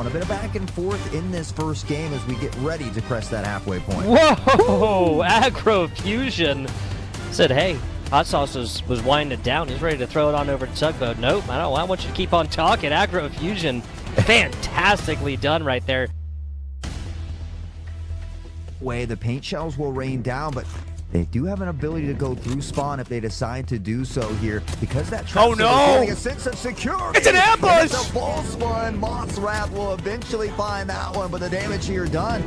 one. A bit of back and forth in this first game as we get ready to crest that halfway point. Whoa! Aggro Fusion said, hey, Hot Sauce was winding it down. He's ready to throw it on over to Tugboat. Nope, I want you to keep on talking. Aggro Fusion, fantastically done right there. The paint shells will rain down, but they do have an ability to go through spawn if they decide to do so here. Because that trap getting a sense of security. It's an ambush! It's a false one. Moth's Wrath will eventually find that one, but the damage here done.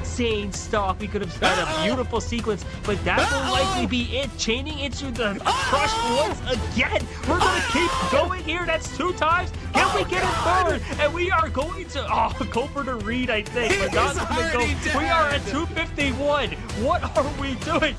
Insane stuff. We could have had a beautiful sequence, but that will likely be it. Chaining into the crush once again. We're going to keep going here. That's 2 times. Can we get a third? And we are going to go for the read, I think. We're not going to go. We are at 251. What are we doing?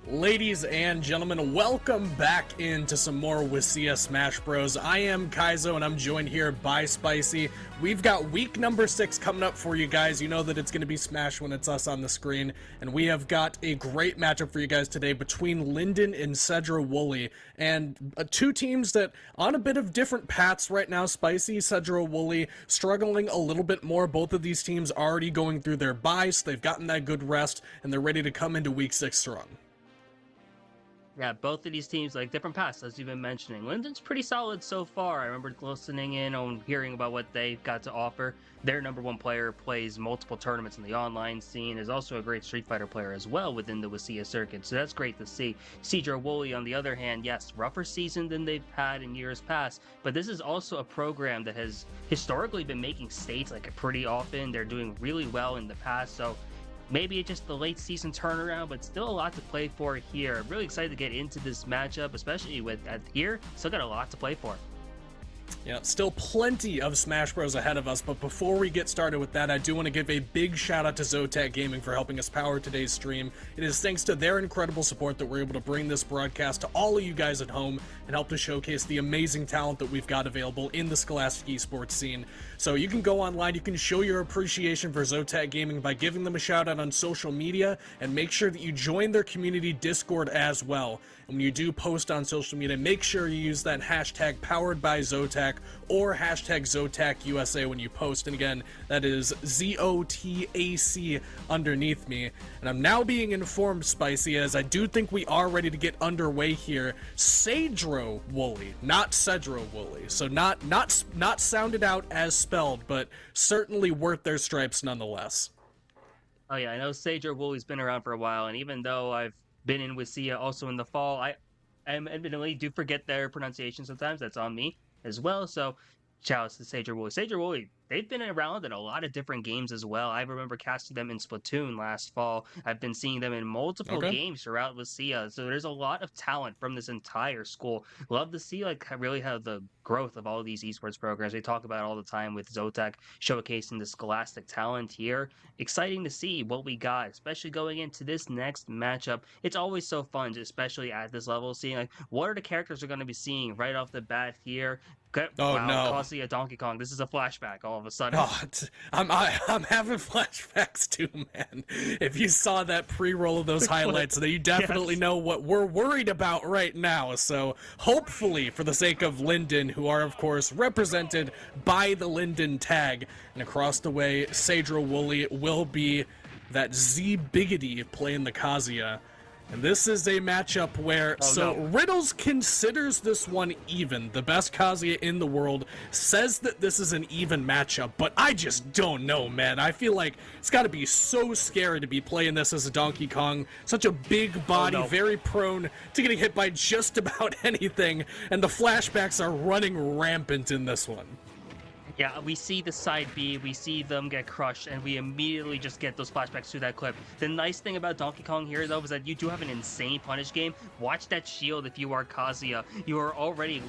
Ladies and gentlemen, welcome back into some more WSSEA Smash Bros. I am Kaizo and I'm joined here by Spicy. We've got week number 6 coming up for you guys. You know that it's going to be Smash when it's us on the screen. And we have got a great matchup for you guys today between Lynden and Sedro-Woolley. And 2 teams that on a bit of different paths right now. Spicy, Sedro-Woolley struggling a little bit more. Both of these teams already going through their buys. They've gotten that good rest and they're ready to come into week 6 strong. Yeah, both of these teams, like different paths, as you've been mentioning. Lynden's pretty solid so far. I remember listening in on hearing about what they've got to offer. Their #1 player plays multiple tournaments in the online scene, is also a great Street Fighter player as well within the WSSEA circuit, so that's great to see. Sedro-Woolley, on the other hand, yes, rougher season than they've had in years past, but this is also a program that has historically been making states like pretty often. They're doing really well in the past, so maybe it's just the late season turnaround, but still a lot to play for here. I'm really excited to get into this matchup, especially with here. Still got a lot to play for. Yeah, still plenty of Smash Bros ahead of us, but before we get started with that, I do want to give a big shout out to Zotac Gaming for helping us power today's stream. It is thanks to their incredible support that we're able to bring this broadcast to all of you guys at home and help to showcase the amazing talent that we've got available in the Scholastic esports scene. So you can go online, you can show your appreciation for Zotac Gaming by giving them a shout out on social media, and make sure that you join their community Discord as well. And when you do post on social media, make sure you use that hashtag powered by Zotac or hashtag ZotacUSA when you post. And again, that is ZOTAC underneath me. And I'm now being informed, Spicy, as I do think we are ready to get underway here. Sedro-Woolley, not Sedro-Woolley. So not sounded out as spelled, but certainly worth their stripes nonetheless. Oh yeah, I know Sedro-Woolley's been around for a while, and even though I've been in WSSEA also in the fall, I admittedly do forget their pronunciation sometimes. That's on me as well. So shout out to Sedro-Woolley. Sedro-Woolley, they've been around in a lot of different games as well. I remember casting them in Splatoon last fall. I've been seeing them in multiple games throughout WSSEA. So there's a lot of talent from this entire school. Love to see really how the growth of all of these esports programs. They talk about it all the time with Zotac showcasing the Scholastic talent here. Exciting to see what we got, especially going into this next matchup. It's always so fun, especially at this level, seeing what are the characters we're going to be seeing right off the bat here. Oh wow, no! Costly a Donkey Kong. This is a flashback all of a sudden. Oh, I'm having flashbacks too, man. If you saw that pre-roll of those highlights, then you definitely know what we're worried about right now. So hopefully, for the sake of Lynden, who are of course represented by the Lynden tag, and across the way, Sedro-Woolley will be that Z Biggity playing the Kazuya. And this is a matchup where, Riddles considers this one even. The best Kazuya in the world says that this is an even matchup, but I just don't know, man. I feel like it's got to be so scary to be playing this as a Donkey Kong. Such a big body, very prone to getting hit by just about anything, and the flashbacks are running rampant in this one. Yeah, we see the side B, we see them get crushed, and we immediately just get those flashbacks to that clip. The nice thing about Donkey Kong here, though, is that you do have an insane punish game. Watch that shield if you are Kazuya. You are already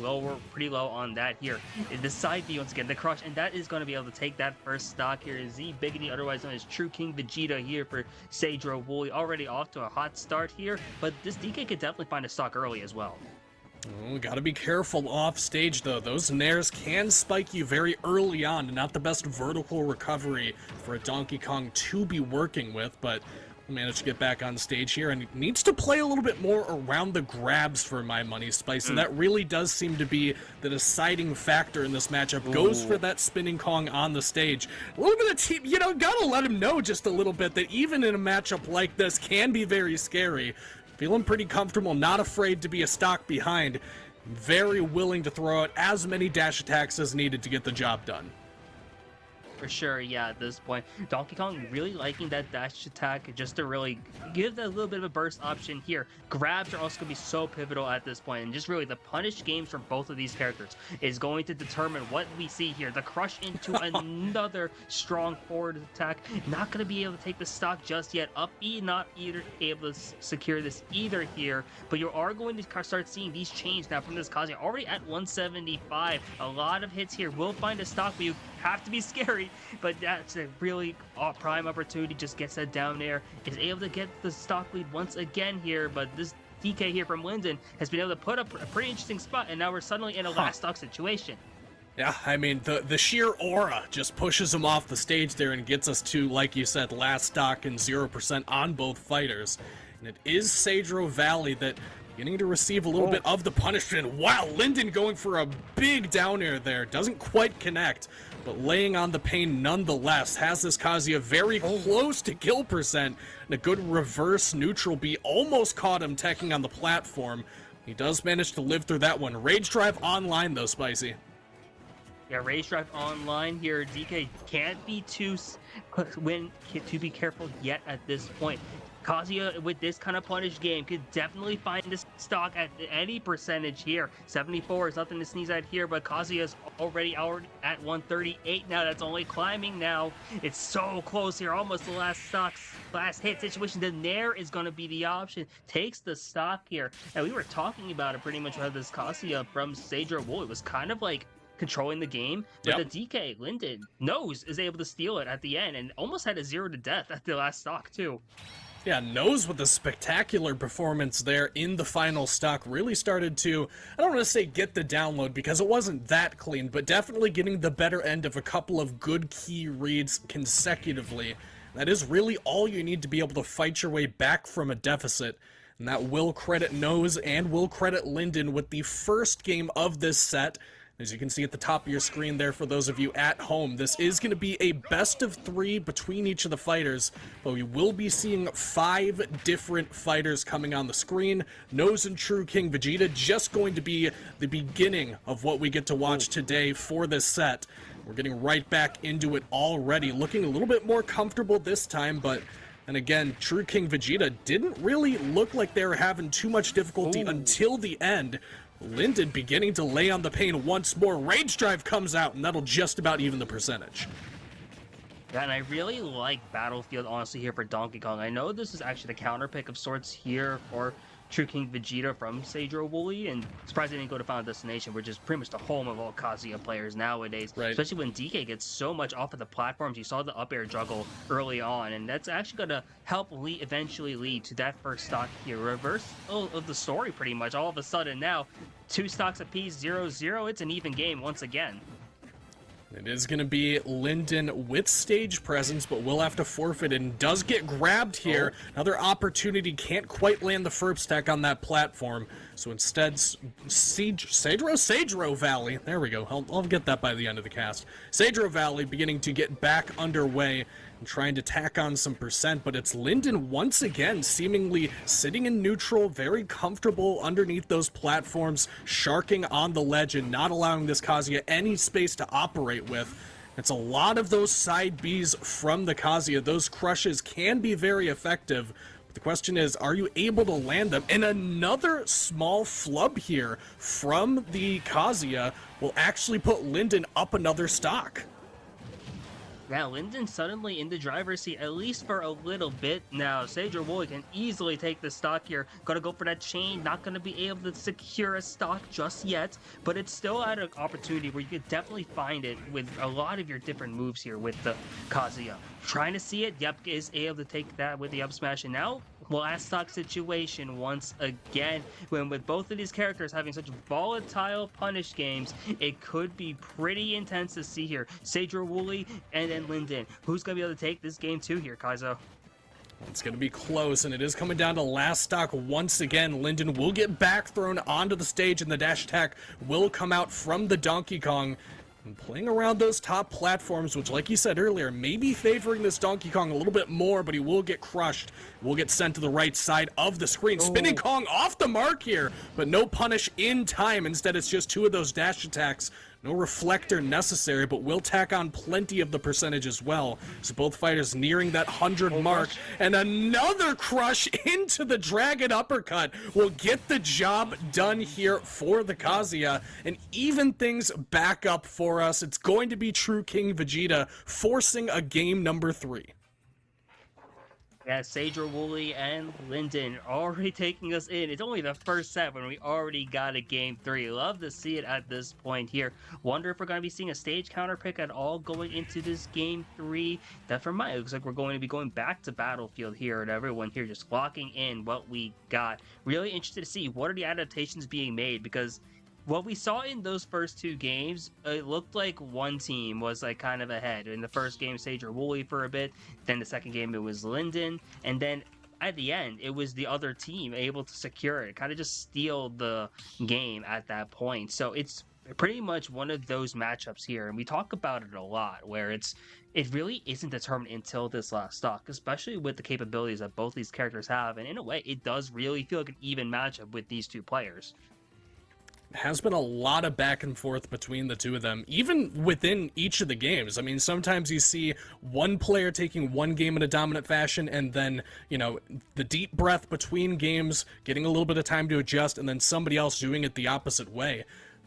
pretty low on that here. The side B, once again, the crush, and that is going to be able to take that first stock here. Z Biggity, otherwise known as True King Vegeta here for Sedro-Woolley, already off to a hot start here, but this DK could definitely find a stock early as well. Oh, gotta be careful off stage though. Those nairs can spike you very early on, and not the best vertical recovery for a Donkey Kong to be working with, but managed to get back on stage here, and needs to play a little bit more around the grabs for my money, Spice, and that really does seem to be the deciding factor in this matchup. Ooh. Goes for that spinning Kong on the stage. A little bit of team, you know, gotta let him know just a little bit that even in a matchup like this can be very scary. Feeling pretty comfortable, not afraid to be a stock behind, very willing to throw out as many dash attacks as needed to get the job done. For sure, yeah, at this point. Donkey Kong really liking that dash attack just to really give that a little bit of a burst option here. Grabs are also going to be so pivotal at this point, and just really the punish games from both of these characters is going to determine what we see here. The crush into another strong forward attack. Not going to be able to take the stock just yet. Up E, not either able to secure this either here, but you are going to start seeing these change now from this Kazuya. Already at 175. A lot of hits here. Will find a stock, but you have to be scary, but that's a really prime opportunity. Just gets that down air, is able to get the stock lead once again here, but this DK here from Lynden has been able to put up a pretty interesting spot, and now we're suddenly in a last stock situation. Yeah, I mean, the sheer aura just pushes him off the stage there and gets us to, like you said, last stock and 0% on both fighters. And it is Sedro-Woolley that beginning to receive a little bit of the punishment. Wow, Lynden going for a big down air there. Doesn't quite connect, but laying on the pain nonetheless. Has this Kazuya very close to kill percent. And a good reverse neutral B almost caught him teching on the platform. He does manage to live through that one. Rage Drive online though, Spicy. Yeah, Rage Drive online here. DK can't be too be careful yet at this point. Kazuya, with this kind of punish game, could definitely find this stock at any percentage here. 74 is nothing to sneeze at here, but Kazuya's already out at 138 now. That's only climbing now. It's so close here. Almost the last hit situation. The Nair is going to be the option. Takes the stock here. And we were talking about it pretty much how this Kazuya from Sedro-Woolley was kind of like controlling the game, but the DK, Lynden, Nose is able to steal it at the end and almost had a 0 to death at the last stock too. Yeah, Nose with a spectacular performance there in the final stock really started to, I don't want to say get the download because it wasn't that clean, but definitely getting the better end of a couple of good key reads consecutively. That is really all you need to be able to fight your way back from a deficit, and that will credit Nose and will credit Lynden with the first game of this set. As you can see at the top of your screen there for those of you at home, this is going to be a best of 3 between each of the fighters, but we will be seeing 5 different fighters coming on the screen. Nose and True King Vegeta just going to be the beginning of what we get to watch today for this set. We're getting right back into it already, looking a little bit more comfortable this time, but and again, True King Vegeta didn't really look like they were having too much difficulty until the end. Lynden beginning to lay on the pain once more. Rage Drive comes out, and that'll just about even the percentage. Yeah, and I really like Battlefield, honestly, here for Donkey Kong. I know this is actually the counter pick of sorts here for True King Vegeta from Sedro-Woolley, and surprised they didn't go to Final Destination, which is pretty much the home of all Kazuya players nowadays. Right. Especially when DK gets so much off of the platforms. You saw the up air juggle early on, and that's actually going to help eventually lead to that first stock here. Reverse of the story, pretty much. All of a sudden now, 2 stocks apiece, 0-0. It's an even game once again. It is going to be Lynden with stage presence, but will have to forfeit and does get grabbed here. Another opportunity, can't quite land the first stack on that platform. So instead, Sedro-Woolley, there we go. I'll get that by the end of the cast. Sedro-Woolley beginning to get back underway and trying to tack on some percent, but it's Lynden once again seemingly sitting in neutral, very comfortable underneath those platforms, sharking on the ledge and not allowing this Kazuya any space to operate with. It's a lot of those side Bs from the Kazuya. Those crushes can be very effective. But the question is, are you able to land them? And another small flub here from the Kazuya will actually put Lynden up another stock. Now, Lynden suddenly in the driver's seat, at least for a little bit. Now, Sedro-Woolley can easily take the stock here. Gotta go for that chain. Not gonna be able to secure a stock just yet, but it's still at an opportunity where you could definitely find it with a lot of your different moves here with the Kazuya. Trying to see it, yep, is able to take that with the up smash, and now last stock situation once again. When with both of these characters having such volatile punish games, it could be pretty intense to see here. Sedro-Woolley and then Lynden. Who's going to be able to take this game too here, Kaizo? It's going to be close, and it is coming down to last stock once again. Lynden will get back thrown onto the stage, and the dash attack will come out from the Donkey Kong. And playing around those top platforms, which, like you said earlier, may be favoring this Donkey Kong a little bit more, but he will get crushed. Will get sent to the right side of the screen. Spinning Kong off the mark here, but no punish in time. Instead, it's just two of those dash attacks. No reflector necessary, but will tack on plenty of the percentage as well. So both fighters nearing that 100 mark. And another crush into the Dragon Uppercut will get the job done here for the Kazuya and even things back up for us. It's going to be True King Vegeta forcing a game number 3. Yeah, Sedro-Woolley and Lynden already taking us in. It's only the first set when we already got a game 3. Love to see it at this point here. Wonder if we're going to be seeing a stage counter pick at all going into this game 3. That for mine, it looks like we're going to be going back to Battlefield here, and everyone here just locking in what we got. Really interested to see what are the adaptations being made, because what we saw in those first 2 games, it looked like one team was like kind of ahead. In the first game, Sedro-Woolley for a bit, then the second game it was Lynden, and then at the end it was the other team able to secure it, kind of just steal the game at that point. So it's pretty much one of those matchups here, and we talk about it a lot, where it really isn't determined until this last stock, especially with the capabilities that both these characters have, and in a way it does really feel like an even matchup with these 2 players. Has been a lot of back and forth between the two of them, even within each of the games. I mean, sometimes you see one player taking one game in a dominant fashion, and then, you know, the deep breath between games, getting a little bit of time to adjust, and then somebody else doing it the opposite way.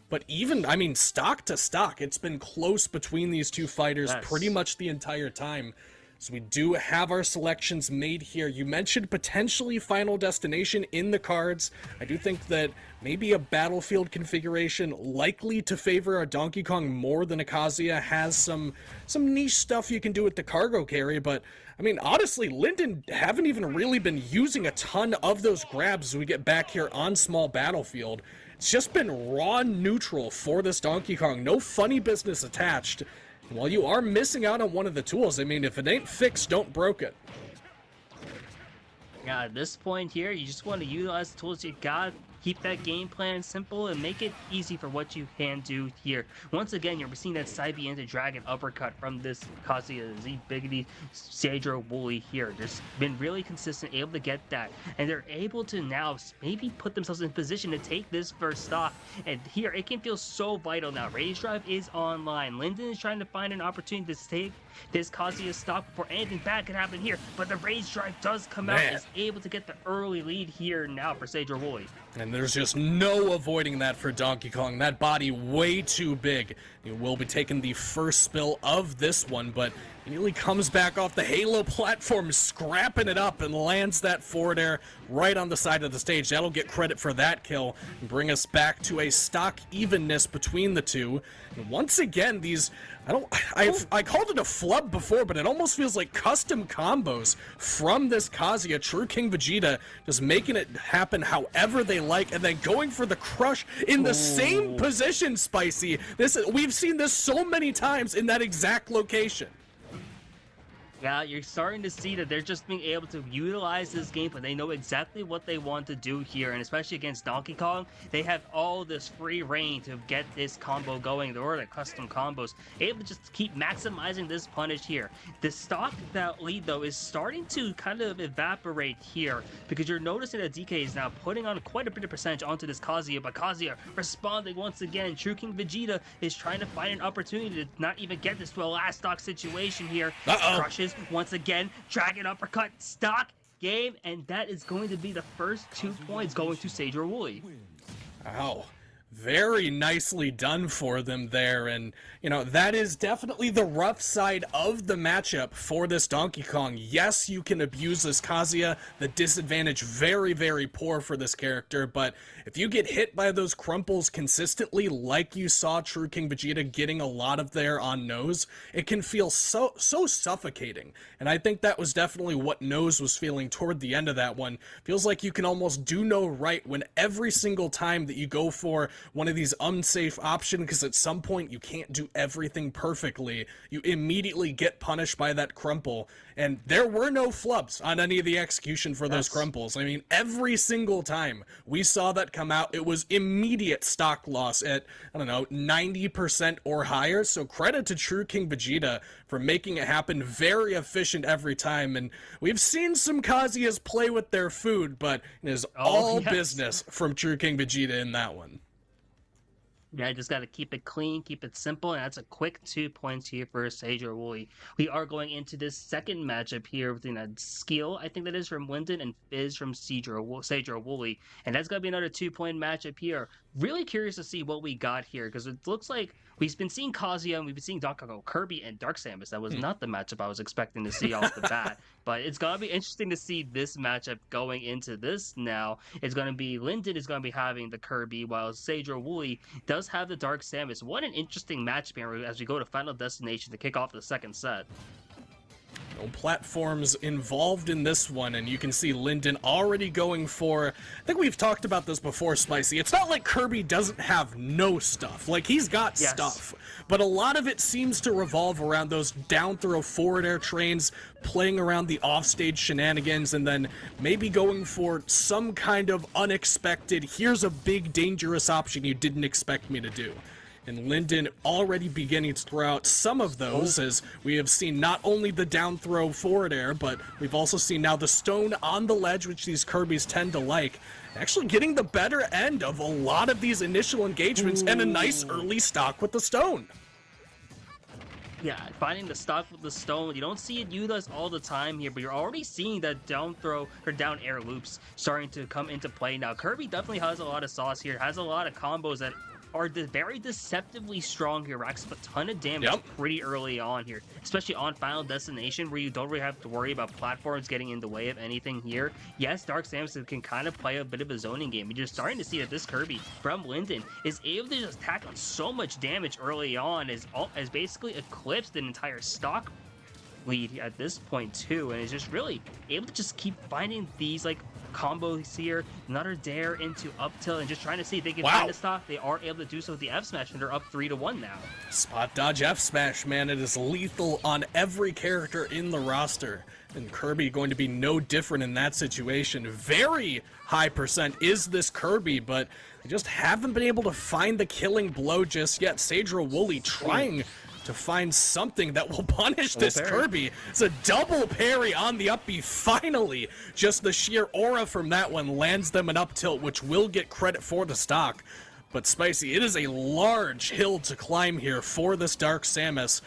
But even, I mean, stock to stock, it's been close between these two fighters pretty much the entire time. So we do have our selections made here. You mentioned potentially Final Destination in the cards. I do think that maybe a Battlefield configuration likely to favor a Donkey Kong more than a Kazuya has some niche stuff you can do with the cargo carry, but I mean, honestly, Lynden haven't even really been using a ton of those grabs as we get back here on small Battlefield. It's just been raw neutral for this Donkey Kong. No funny business attached. Well, you are missing out on one of the tools. I mean, if it ain't fixed, don't broke it. Yeah, at this point here, you just want to utilize the tools you got, keep that game plan simple, and make it easy for what you can do here. Once again, you're seeing that side B into Dragon Uppercut from this Kazuya Z Biggity Sedro-Woolley here. Just been really consistent, able to get that, and they're able to now maybe put themselves in position to take this first stock. And here, it can feel so vital now. Rage Drive is online. Lynden is trying to find an opportunity to take this Kazuya stock before anything bad can happen here, but the Rage Drive does come out, is able to get the early lead here now for Sedro-Woolley. And there's just no avoiding that for Donkey Kong. That body way too big. He will be taking the first spill of this one, but he nearly comes back off the Halo platform, scrapping it up, and lands that forward air right on the side of the stage. That'll get credit for that kill and bring us back to a stock evenness between the two. And once again, these, I called it a flub before, but it almost feels like custom combos from this Kazuya, True King Vegeta, just making it happen however they like, and then going for the crush in the same position, Spicy. We've seen this so many times in that exact location. Yeah, you're starting to see that they're just being able to utilize this gameplay. They know exactly what they want to do here, and especially against Donkey Kong, they have all this free reign to get this combo going. Or the custom combos, able to just keep maximizing this punish here. The stock that lead, though, is starting to kind of evaporate here, because you're noticing that DK is now putting on quite a bit of percentage onto this Kazuya, but Kazuya responding once again. True King Vegeta is trying to find an opportunity to not even get this to a last stock situation here. Crushes once again, Dragon Uppercut, stock game, and that is going to be the first 2 points going to Sedro-Woolley. Ow. Very nicely done for them there, and you know, that is definitely the rough side of the matchup for this Donkey Kong. Yes, you can abuse this Kazuya, the disadvantage very, very poor for this character, but if you get hit by those crumples consistently, like you saw True King Vegeta getting a lot of there on Nose, it can feel so suffocating, and I think that was definitely what Nose was feeling toward the end of that one. Feels like you can almost do no right when every single time that you go for one of these unsafe options, because at some point you can't do everything perfectly, you immediately get punished by that crumple, and there were no flubs on any of the execution for those crumples. I mean, every single time we saw that come out, it was immediate stock loss at, I don't know, 90% or higher, so credit to True King Vegeta for making it happen. Very efficient every time, and we've seen some Kazuyas play with their food, but it is all business from True King Vegeta in that one. Yeah, just got to keep it clean, keep it simple, and that's a quick 2 points here for Sedro-Woolley. We are going into this second matchup here between a Skill, I think that is, from Lynden, and Fizz from Sedro-Woolley, and that's going to be another 2-point matchup here. Really curious to see what we got here, because it looks like we've been seeing Kazuya, and we've been seeing Donkey Kong, Kirby, and Dark Samus. That was not the matchup I was expecting to see off the bat, but it's going to be interesting to see this matchup going into this now. It's going to be, Lynden is going to be having the Kirby, while Sedro-Woolley does have the Dark Samus. What an interesting matchup here as we go to Final Destination to kick off the second set. No platforms involved in this one, and you can see Lynden already going for, I think we've talked about this before, Spicy. It's not like Kirby doesn't have no stuff. Like, he's got stuff, but a lot of it seems to revolve around those down throw forward air trains, playing around the offstage shenanigans, and then maybe going for some kind of unexpected, here's a big dangerous option you didn't expect me to do. And Lynden already beginning to throw out some of those, as we have seen not only the down throw forward air, but we've also seen now the stone on the ledge, which these Kirbys tend to like, actually getting the better end of a lot of these initial engagements, and a nice early stock with the stone. Yeah, finding the stock with the stone, you don't see it utilized all the time here, but you're already seeing that down throw or down air loops starting to come into play now. Kirby definitely has a lot of sauce here, has a lot of combos that are very deceptively strong here, racks up a ton of damage pretty early on here, especially on Final Destination, where you don't really have to worry about platforms getting in the way of anything here. Yes, Dark Samus can kind of play a bit of a zoning game, but you're starting to see that this Kirby from Lynden is able to just tack on so much damage early on, as basically eclipsed an entire stock lead at this point too, and is just really able to just keep finding these like combos here, another dare into up tilt, and just trying to see if they can find the stock. They are able to do so with the F smash, and they're up 3-1 now. Spot dodge F smash, man, it is lethal on every character in the roster, and Kirby going to be no different in that situation. Very high percent is this Kirby, but they just haven't been able to find the killing blow just yet. Sedro-Woolley trying to find something that will punish this Kirby. It's a double parry on the up B. Finally, just the sheer aura from that one lands them an up tilt, which will get credit for the stock. But Spicy, it is a large hill to climb here for this Dark Samus.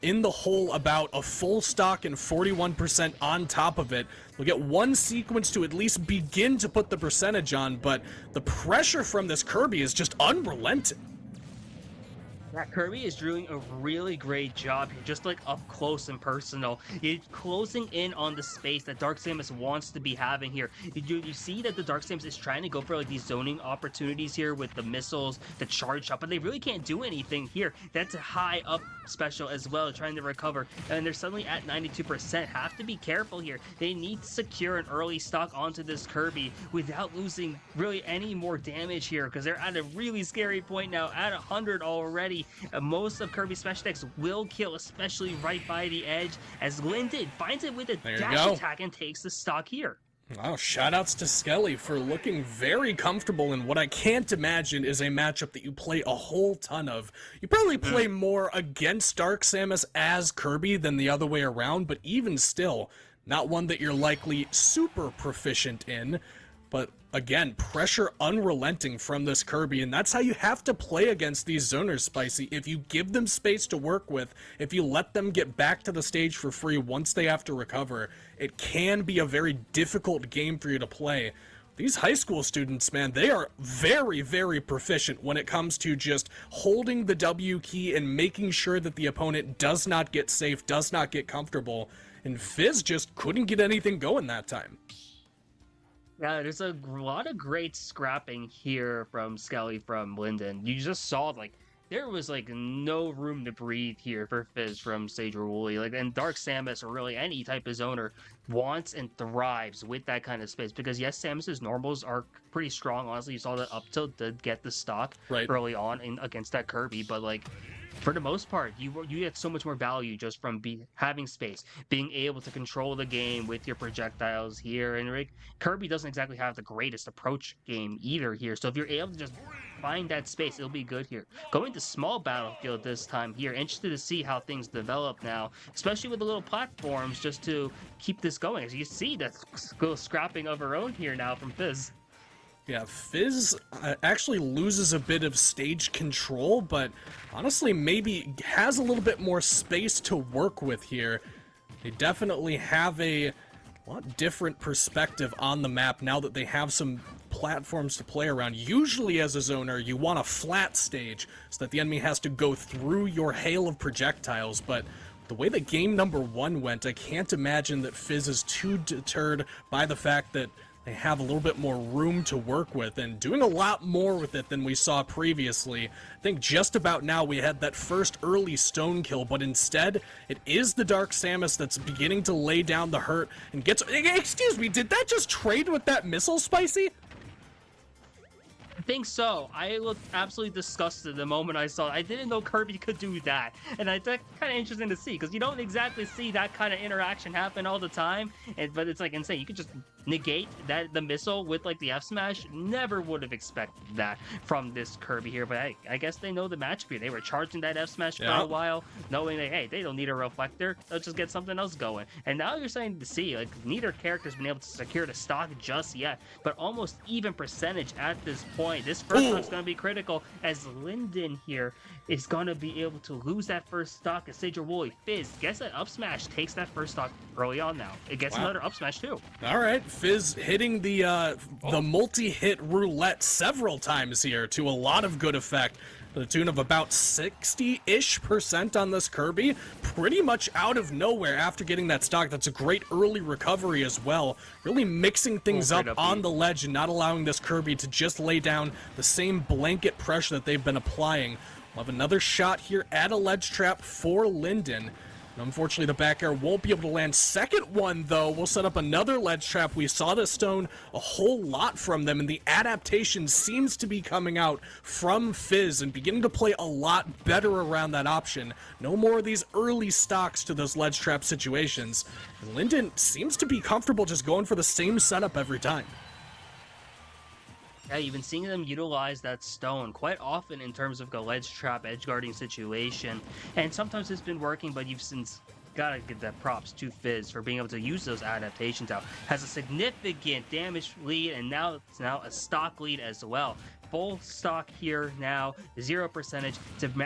In the hole, about a full stock and 41% on top of it. We'll get one sequence to at least begin to put the percentage on, but the pressure from this Kirby is just unrelenting. Kirby is doing a really great job here, just like up close and personal. He's closing in on the space that Dark Samus wants to be having here. You see that the Dark Samus is trying to go for like these zoning opportunities here with the missiles, the charge shot, but they really can't do anything here. That's a high up special as well, trying to recover, and they're suddenly at 92%. Have to be careful here. They need to secure an early stock onto this Kirby without losing really any more damage here, because they're at a really scary point now, at 100 already. Most of Kirby's smash attacks will kill, especially right by the edge, as Lynden finds it with a dash attack and takes the stock here. Wow, shoutouts to Skelly for looking very comfortable in what I can't imagine is a matchup that you play a whole ton of. You probably play more against Dark Samus as Kirby than the other way around, but even still, not one that you're likely super proficient in. But again, pressure unrelenting from this Kirby, and that's how you have to play against these zoners, Spicy. If you give them space to work with, if you let them get back to the stage for free once they have to recover, it can be a very difficult game for you to play. these high school students, man, they are very, very proficient when it comes to just holding the W key and making sure that the opponent does not get safe, does not get comfortable. And Fizz just couldn't get anything going that time. Yeah, there's a lot of great scrapping here from Skelly from Lynden. You just saw, like, there was, like, no room to breathe here for Fizz from Sedro-Woolley. Like, and Dark Samus, or really any type of zoner, wants and thrives with that kind of space. Because, yes, Samus's normals are pretty strong. Honestly, you saw that up tilt to get the stock early on against that Kirby. But, like, for the most part, you get so much more value just from having space, being able to control the game with your projectiles here. And like, Kirby doesn't exactly have the greatest approach game either here. So if you're able to just find that space, it'll be good here. Going to small battlefield this time here. Interested to see how things develop now, especially with the little platforms, just to keep this going. As you see, that little scrapping of her own here now from Fizz. Yeah, Fizz actually loses a bit of stage control, but honestly maybe has a little bit more space to work with here. They definitely have a lot different perspective on the map now that they have some platforms to play around. Usually as a zoner, you want a flat stage so that the enemy has to go through your hail of projectiles, but the way that game number 1 went, I can't imagine that Fizz is too deterred by the fact that they have a little bit more room to work with and doing a lot more with it than we saw previously. I think just about now we had that first early stone kill, but instead it is the Dark Samus that's beginning to lay down the hurt and gets... Excuse me, did that just trade with that missile, Spicy? I think so. I looked absolutely disgusted the moment I saw it. I didn't know Kirby could do that. And that's kind of interesting to see, because you don't exactly see that kind of interaction happen all the time. But it's like insane. You could just negate the missile with like the F smash. Never would have expected that from this Kirby here. But hey, I guess they know the match here. They were charging that F smash for a while, knowing that, hey, they don't need a reflector. Let's just get something else going. And now you're starting to see, like, neither character's been able to secure the stock just yet, but almost even percentage at this point. This first stock's going to be critical, as Lynden here is going to be able to lose that first stock as Sedro-Woolley. Fizz gets that up smash, takes that first stock early on now. It gets another up smash too. All right, Fizz hitting the multi-hit roulette several times here to a lot of good effect. To the tune of about 60-ish% on this Kirby, pretty much out of nowhere after getting that stock. That's a great early recovery as well. Really mixing things up on the ledge and not allowing this Kirby to just lay down the same blanket pressure that they've been applying. We'll have another shot here at a ledge trap for Lynden. Unfortunately, the back air won't be able to land. Second one, though, will set up another ledge trap. We saw this stone a whole lot from them, and the adaptation seems to be coming out from Fizz and beginning to play a lot better around that option. No more of these early stocks to those ledge trap situations. And Lynden seems to be comfortable just going for the same setup every time. Yeah, you've been seeing them utilize that stone quite often in terms of the ledge trap edge guarding situation, and sometimes it's been working, but you've since gotta give that props to Fizz for being able to use those adaptations out. Has a significant damage lead, and now it's a stock lead as well. Full stock here now, 0%,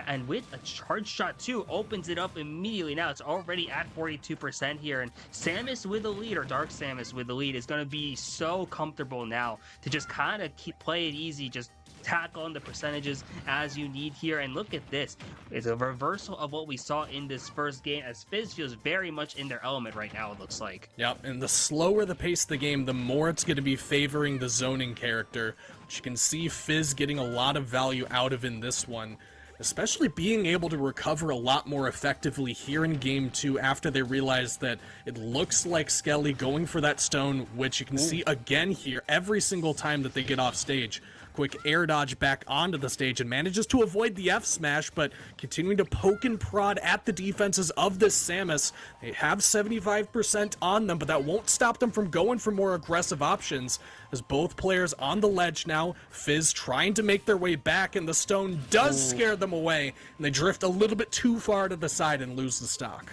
and with a charge shot too, opens it up immediately. Now it's already at 42% here, and Samus with the lead, or Dark Samus with the lead, is going to be so comfortable now to just kind of play it easy, just tack on the percentages as you need here. And look at this, it's a reversal of what we saw in this first game, as Fizz feels very much in their element right now, it looks like. Yep, and the slower the pace of the game, the more it's going to be favoring the zoning character, which you can see Fizz getting a lot of value out of in this one, especially being able to recover a lot more effectively here in game 2 after they realized that it looks like Skelly going for that stone, which you can see again here every single time that they get off stage. Quick air dodge back onto the stage and manages to avoid the F smash, but continuing to poke and prod at the defenses of this Samus. They have 75% on them, but that won't stop them from going for more aggressive options, as both players on the ledge now. Fizz trying to make their way back, and the stone does scare them away, and they drift a little bit too far to the side and lose the stock.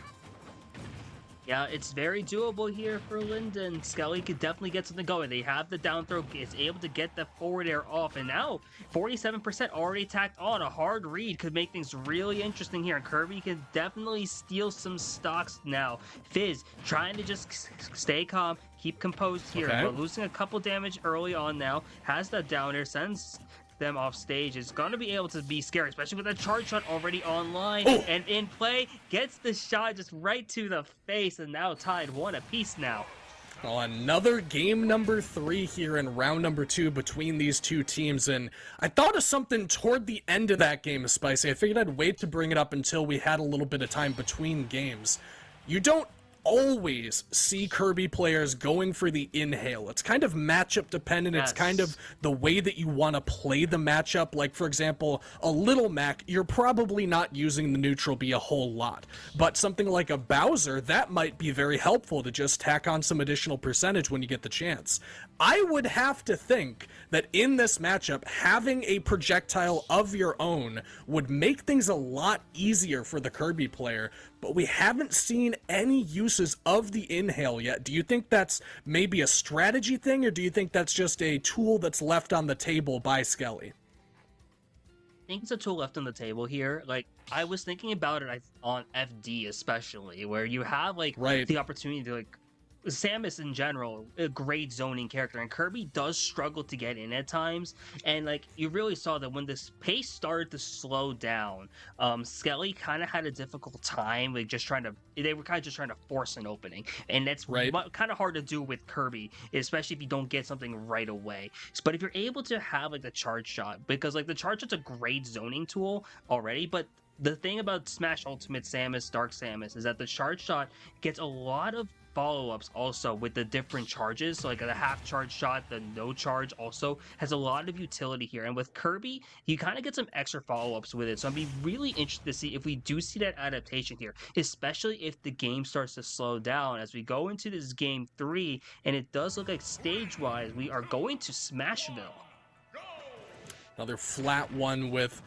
Yeah, it's very doable here for Lynden. Skelly could definitely get something going. They have the down throw, is able to get the forward air off, and now 47% already tacked on. A hard read could make things really interesting here, and Kirby can definitely steal some stocks now. Fizz trying to just stay calm, keep composed here, but losing a couple damage early on now. Has that down air, sends them off stage. Is going to be able to be scary, especially with a charge shot already online and in play. Gets the shot just right to the face, and now tied 1 apiece now. Well, another game number 3 here in round number 2 between these two teams, and I thought of something toward the end of that game, Spicy. I figured I'd wait to bring it up until we had a little bit of time between games. You don't always see Kirby players going for the inhale. It's kind of matchup dependent. It's kind of the way that you want to play the matchup. Like, for example, a Little Mac, you're probably not using the neutral B a whole lot. But something like a Bowser, that might be very helpful to just tack on some additional percentage when you get the chance. I would have to think that in this matchup, having a projectile of your own would make things a lot easier for the Kirby player, but we haven't seen any uses of the inhale yet. Do you think that's maybe a strategy thing, or do you think that's just a tool that's left on the table by Skelly? I think it's a tool left on the table here. Like, I was thinking about it on FD especially, where you have, like, the opportunity to, like, Samus in general, a great zoning character, and Kirby does struggle to get in at times, and like you really saw that when this pace started to slow down, Skelly kind of had a difficult time, like they were kind of just trying to force an opening, and that's kind of hard to do with Kirby, especially if you don't get something right away. But if you're able to have like the charge shot, because like the charge shot's a great zoning tool already, but the thing about Smash Ultimate Samus, Dark Samus, is that the charge shot gets a lot of follow-ups also with the different charges. So like the half charge shot, the no charge also has a lot of utility here. And with Kirby, you kind of get some extra follow-ups with it. So I'd be really interested to see if we do see that adaptation here, especially if the game starts to slow down as we go into this game 3. And it does look like stage-wise, we are going to Smashville. Another flat one with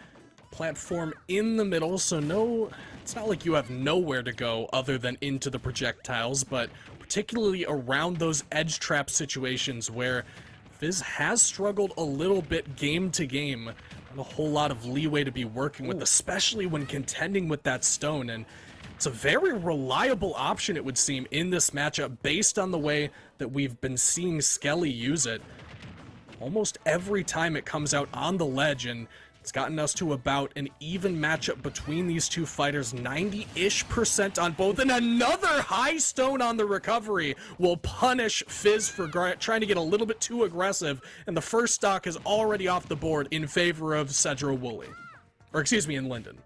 platform in the middle, so it's not like you have nowhere to go other than into the projectiles, but particularly around those edge trap situations where Fizz has struggled a little bit game to game. Not a whole lot of leeway to be working with, especially when contending with that stone, and it's a very reliable option, it would seem, in this matchup based on the way that we've been seeing Skelly use it. Almost every time it comes out on the ledge, and it's gotten us to about an even matchup between these two fighters, 90-ish% on both, and another high stone on the recovery will punish Fizz for trying to get a little bit too aggressive, and the first stock is already off the board in favor of Sedro-Woolley. Or excuse me, in Lynden.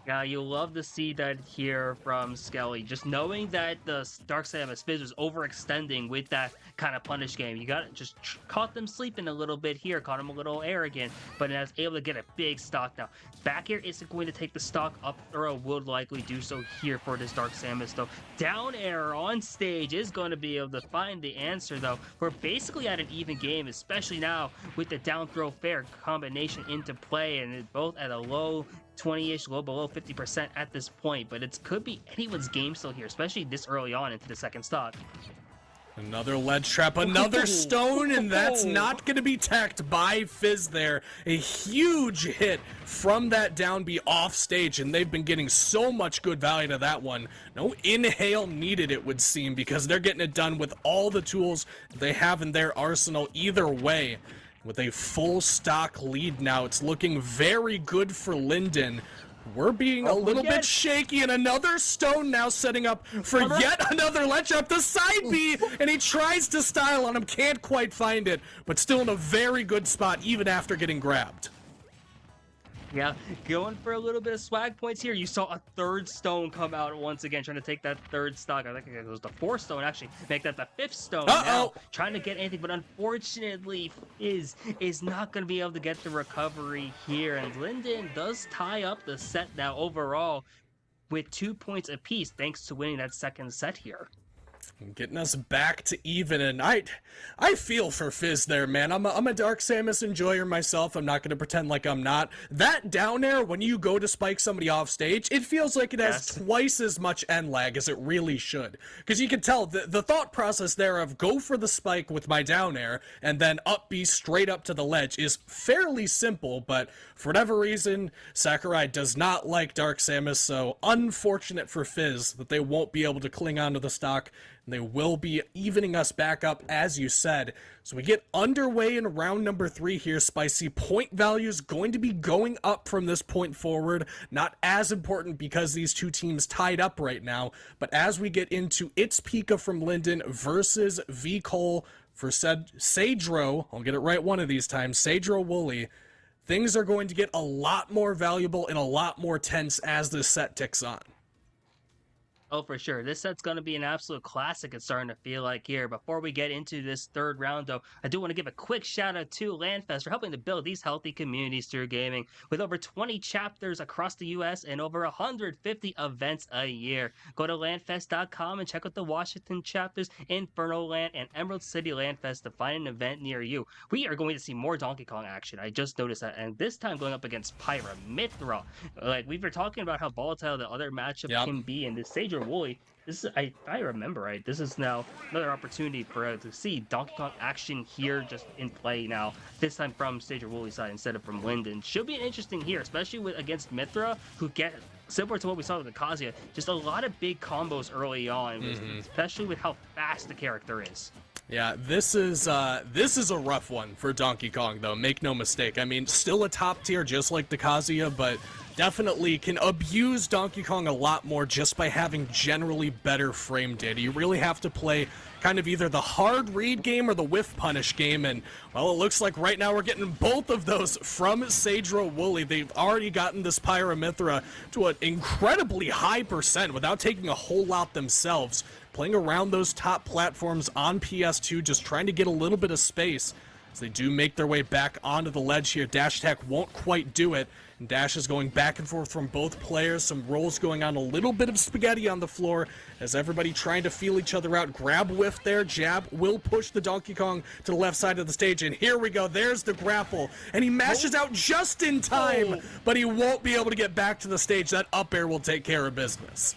Yeah, you'll love to see that here from Skelly. Just knowing that the Dark Samus Fizz was overextending with that kind of punish game. You got just caught them sleeping a little bit here, caught them a little arrogant, but was able to get a big stock now. Back air isn't going to take the stock up throw, would likely do so here for this Dark Samus though. Down air on stage is going to be able to find the answer though. We're basically at an even game, especially now with the down throw fair combination into play, and it both at a low 20-ish, low below 50% at this point, but it could be anyone's game still here, especially this early on into the second stock. Another ledge trap, another stone, and that's not going to be tacked by Fizz there. A huge hit from that down B off stage, and they've been getting so much good value to that one. No inhale needed, it would seem, because they're getting it done with all the tools they have in their arsenal either way. With a full stock lead now, it's looking very good for Lynden. We're being a little bit shaky, and another stone now setting up for yet another ledge up the side B, and he tries to style on him, can't quite find it, but still in a very good spot even after getting grabbed. Yeah, going for a little bit of swag points here. You saw a third stone come out once again, trying to take that third stock. I think it was the fourth stone, actually. Make that the fifth stone now. Trying to get anything, but unfortunately, is not going to be able to get the recovery here. And Lynden does tie up the set now overall with 2 points apiece, thanks to winning that second set here. Getting us back to even, and I feel for Fizz there, man. I'm a Dark Samus enjoyer myself. I'm not going to pretend like I'm not. That down air, when you go to spike somebody off stage, it feels like it has twice as much end lag as it really should. Because you can tell the thought process there of go for the spike with my down air and then up B straight up to the ledge is fairly simple, but for whatever reason, Sakurai does not like Dark Samus, so unfortunate for Fizz that they won't be able to cling onto the stock. They will be evening us back up, as you said. So we get underway in round number 3 here, Spicy. Point values going to be going up from this point forward. Not as important because these two teams tied up right now. But as we get into It's Pika from Lynden versus V. Cole for Sedro, I'll get it right one of these times, Sedro-Woolley, things are going to get a lot more valuable and a lot more tense as this set ticks on. Oh, for sure. This set's going to be an absolute classic, it's starting to feel like here. Before we get into this third round, though, I do want to give a quick shout out to LandFest for helping to build these healthy communities through gaming. With over 20 chapters across the U.S. and over 150 events a year. Go to landfest.com and check out the Washington chapters, Inferno Land, and Emerald City Landfest to find an event near you. We are going to see more Donkey Kong action. I just noticed that. And this time going up against Pyra Mythra. Like, we were talking about how volatile the other matchup can be in this Sedro-Woolley. This is, if I remember right, this is now another opportunity for us to see Donkey Kong action here just in play now. This time from Sedro-Woolley side instead of from Lynden. Should be interesting here, especially with against Mythra, who get similar to what we saw with the Kazuya, just a lot of big combos early on, especially with how fast the character is. Yeah, this is a rough one for Donkey Kong, though. Make no mistake. I mean, still a top tier, just like the Kazuya, but definitely can abuse Donkey Kong a lot more just by having generally better frame data. You really have to play kind of either the hard read game or the whiff punish game, and, well, it looks like right now we're getting both of those from Sedro-Woolley. They've already gotten this Pyra Mythra to an incredibly high percent without taking a whole lot themselves. Playing around those top platforms on PS2, just trying to get a little bit of space. As they do make their way back onto the ledge here, Dash Attack won't quite do it. And Dash is going back and forth from both players. Some rolls going on, a little bit of spaghetti on the floor as everybody trying to feel each other out. Grab whiff there, jab will push the Donkey Kong to the left side of the stage. And here we go, there's the grapple. And he mashes out just in time, but he won't be able to get back to the stage. That up air will take care of business.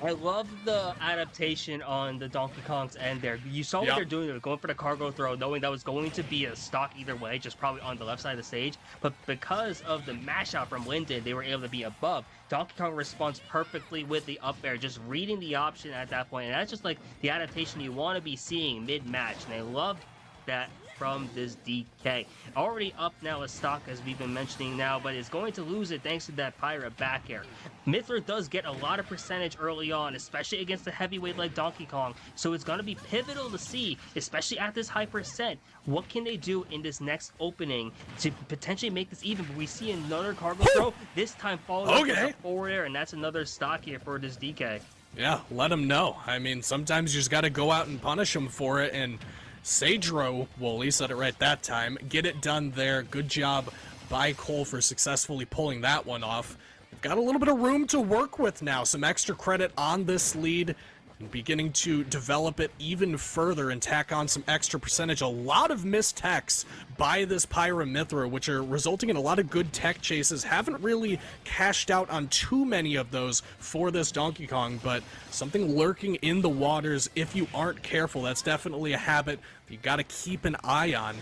I love the adaptation on the Donkey Kong's end there. You saw what they're doing. They were going for the cargo throw, knowing that was going to be a stock either way, just probably on the left side of the stage. But because of the mash out from Lynden, they were able to be above. Donkey Kong responds perfectly with the up air, just reading the option at that point. And that's just like the adaptation you want to be seeing mid-match. And I love that from this DK. Already up now a stock, as we've been mentioning now, but is going to lose it thanks to that Pyra back air. Mythra does get a lot of percentage early on, especially against a heavyweight like Donkey Kong, so it's going to be pivotal to see, especially at this high percent, what can they do in this next opening to potentially make this even. But we see another cargo throw, this time followed up with a forward air, and that's another stock here for this DK. Yeah, let them know. I mean, sometimes you just got to go out and punish them for it, and Sedro-Woolley said it right that time. Get it done there. Good job by Cole for successfully pulling that one off. We've got a little bit of room to work with now. Some extra credit on this lead. And beginning to develop it even further and tack on some extra percentage. A lot of missed techs by this Pyra Mythra, which are resulting in a lot of good tech chases. Haven't really cashed out on too many of those for this Donkey Kong, but something lurking in the waters if you aren't careful. That's definitely a habit that you got to keep an eye on.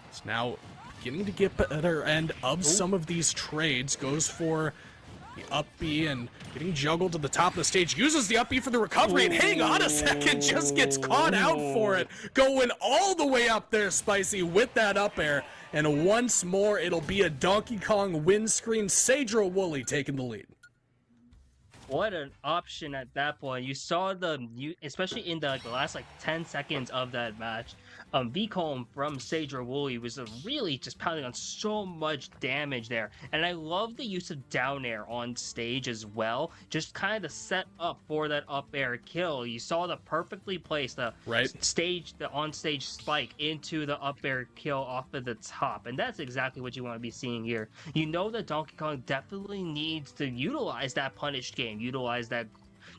It's now beginning to get better end of some of these trades. Goes for the up B and getting juggled to the top of the stage. Uses the up B for the recovery, and hang on a second, just gets caught out for it. Going all the way up there, Spicy, with that up air. And once more, it'll be a Donkey Kong windscreen. Sedro-Woolley taking the lead. What an option at that point. You saw especially in the last 10 seconds of that match, V-Colm from Sedro-Woolley was really just pounding on so much damage there. And I love the use of down air on stage as well, just kind of set up for that up air kill. You saw the perfectly placed the on-stage spike into the up air kill off of the top. And that's exactly what you want to be seeing here. You know that Donkey Kong definitely needs to utilize that punish game, utilize that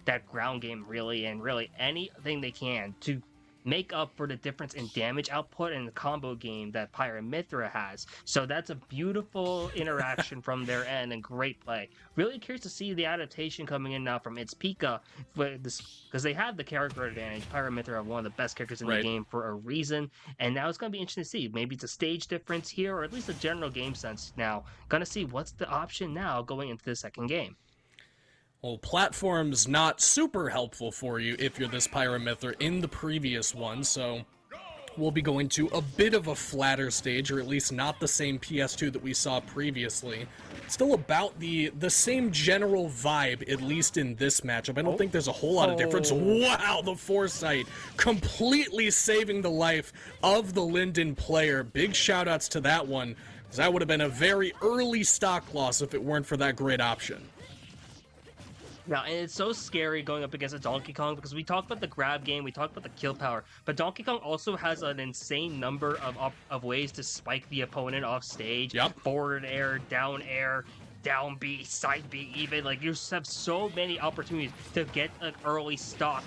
that ground game really, and really anything they can to make up for the difference in damage output and the combo game that Pyra Mythra has. So that's a beautiful interaction from their end and great play. Really curious to see the adaptation coming in now from its Pika, because they have the character advantage. Pyra Mythra are one of the best characters in the game for a reason, and now it's going to be interesting to see. Maybe it's a stage difference here, or at least a general game sense now. Going to see what's the option now going into the second game. Well, platform's not super helpful for you if you're this Pyra Mythra in the previous one, so we'll be going to a bit of a flatter stage, or at least not the same PS2 that we saw previously. Still about the same general vibe, at least in this matchup. I don't think there's a whole lot of difference. Wow, the foresight completely saving the life of the Lynden player. Big shout-outs to that one, because that would have been a very early stock loss if it weren't for that great option. Now, and it's so scary going up against a Donkey Kong because we talked about the grab game, we talked about the kill power, but Donkey Kong also has an insane number of ways to spike the opponent off stage. Yep. Forward air, down B, side B even. Like, you just have so many opportunities to get an early stock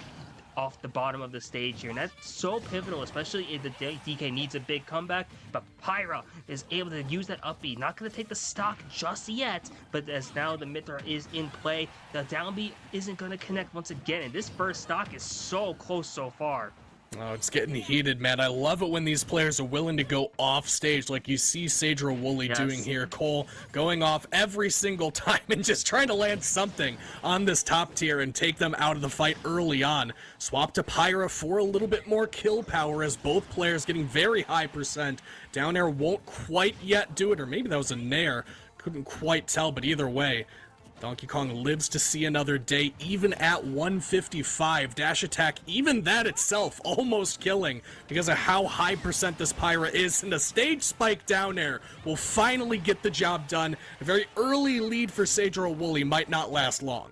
off the bottom of the stage here, and that's so pivotal, especially if the DK needs a big comeback. But Pyra is able to use that up B, not going to take the stock just yet, but as now the Mythra is in play, the down B isn't going to connect once again, and this first stock is so close so far. Oh, it's getting heated, man. I love it when these players are willing to go off stage like you see Sedro-Woolley doing here. Cole going off every single time and just trying to land something on this top tier and take them out of the fight early on. Swap to Pyra for a little bit more kill power as both players getting very high percent. Down air won't quite yet do it, or maybe that was a nair. Couldn't quite tell, but either way, Donkey Kong lives to see another day, even at 155. Dash attack, even that itself, almost killing because of how high percent this Pyra is. And a stage spike down air will finally get the job done. A very early lead for Sedro-Woolley might not last long.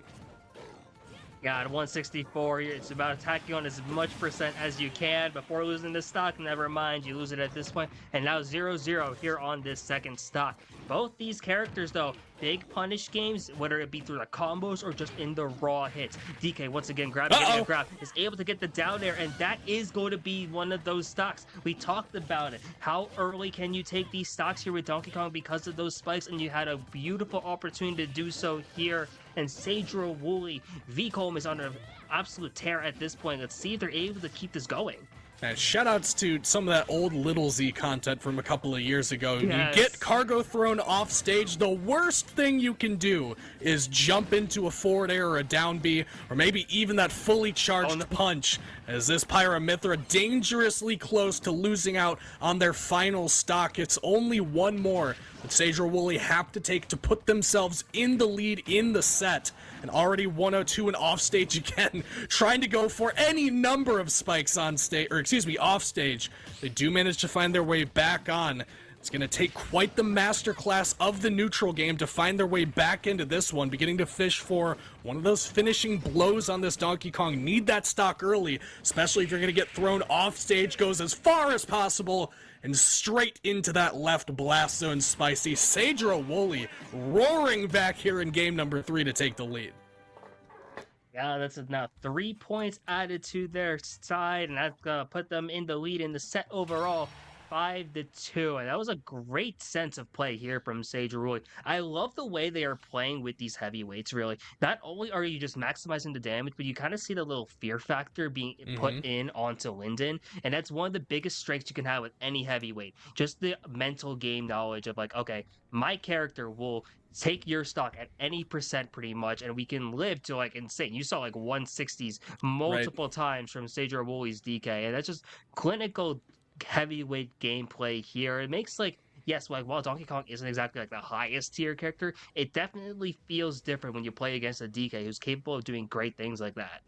Yeah, at 164, it's about attacking on as much percent as you can before losing the stock. Never mind, you lose it at this point. And now 0-0 here on this second stock. Both these characters, though, big punish games, whether it be through the combos or just in the raw hits. DK, once again, getting a grab, is able to get the down air, and that is going to be one of those stocks. We talked about it. How early can you take these stocks here with Donkey Kong because of those spikes? And you had a beautiful opportunity to do so here. And Sedro-Woolley, V-Colm is on an absolute tear at this point. Let's see if they're able to keep this going. And shoutouts to some of that old Little Z content from a couple of years ago. Yes. You get cargo thrown off stage, the worst thing you can do is jump into a forward air or a down B, or maybe even that fully charged punch, as this Pyra Mythra dangerously close to losing out on their final stock. It's only one more that Sedro-Woolley have to take to put themselves in the lead in the set. And already 102 and off stage again, trying to go for any number of spikes on stage, or excuse me, off stage. They do manage to find their way back on. It's going to take quite the masterclass of the neutral game to find their way back into this one, beginning to fish for one of those finishing blows on this Donkey Kong. Need that stock early, especially if you're going to get thrown off stage. Goes as far as possible and straight into that left blast zone. Spicy Sedro-Woolley roaring back here in game number 3 to take the lead. Yeah, that's now 3 points added to their side, and that's gonna put them in the lead in the set overall, 5-2. And that was a great sense of play here from Sedro-Woolley. I love the way they are playing with these heavyweights, really. Not only are you just maximizing the damage, but you kind of see the little fear factor being put in onto Lynden. And that's one of the biggest strengths you can have with any heavyweight. Just the mental game knowledge of like, okay, my character will take your stock at any percent pretty much, and we can live to like insane. You saw like 160s multiple times from Sedro-Woolley's DK, and that's just clinical heavyweight gameplay here. It makes like, yes, like while Donkey Kong isn't exactly like the highest tier character, it definitely feels different when you play against a DK who's capable of doing great things like that.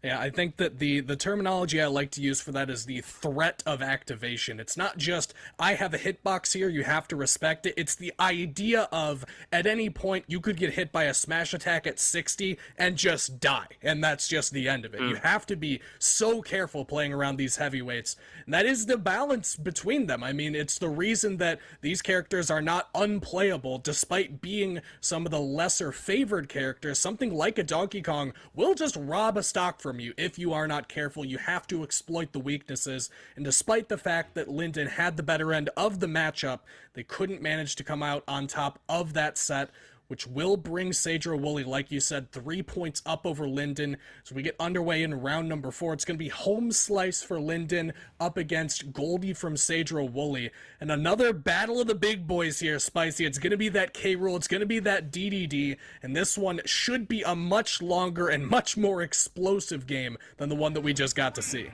Yeah, I think that the terminology I like to use for that is the threat of activation. It's not just, I have a hitbox here, you have to respect it. It's the idea of, at any point, you could get hit by a smash attack at 60 and just die. And that's just the end of it. You have to be so careful playing around these heavyweights. And that is the balance between them. I mean, it's the reason that these characters are not unplayable, despite being some of the lesser favored characters. Something like a Donkey Kong will just rob a stock from you if you are not careful. You have to exploit the weaknesses, and despite the fact that Lynden had the better end of the matchup, they couldn't manage to come out on top of that set, which will bring Sedro-Woolley, like you said, 3 points up over Lynden. So we get underway in round number 4. It's going to be home slice for Lynden up against Goldie from Sedro-Woolley. And another battle of the big boys here, Spicy. It's going to be that K-Rool. It's going to be that DDD. And this one should be a much longer and much more explosive game than the one that we just got to see.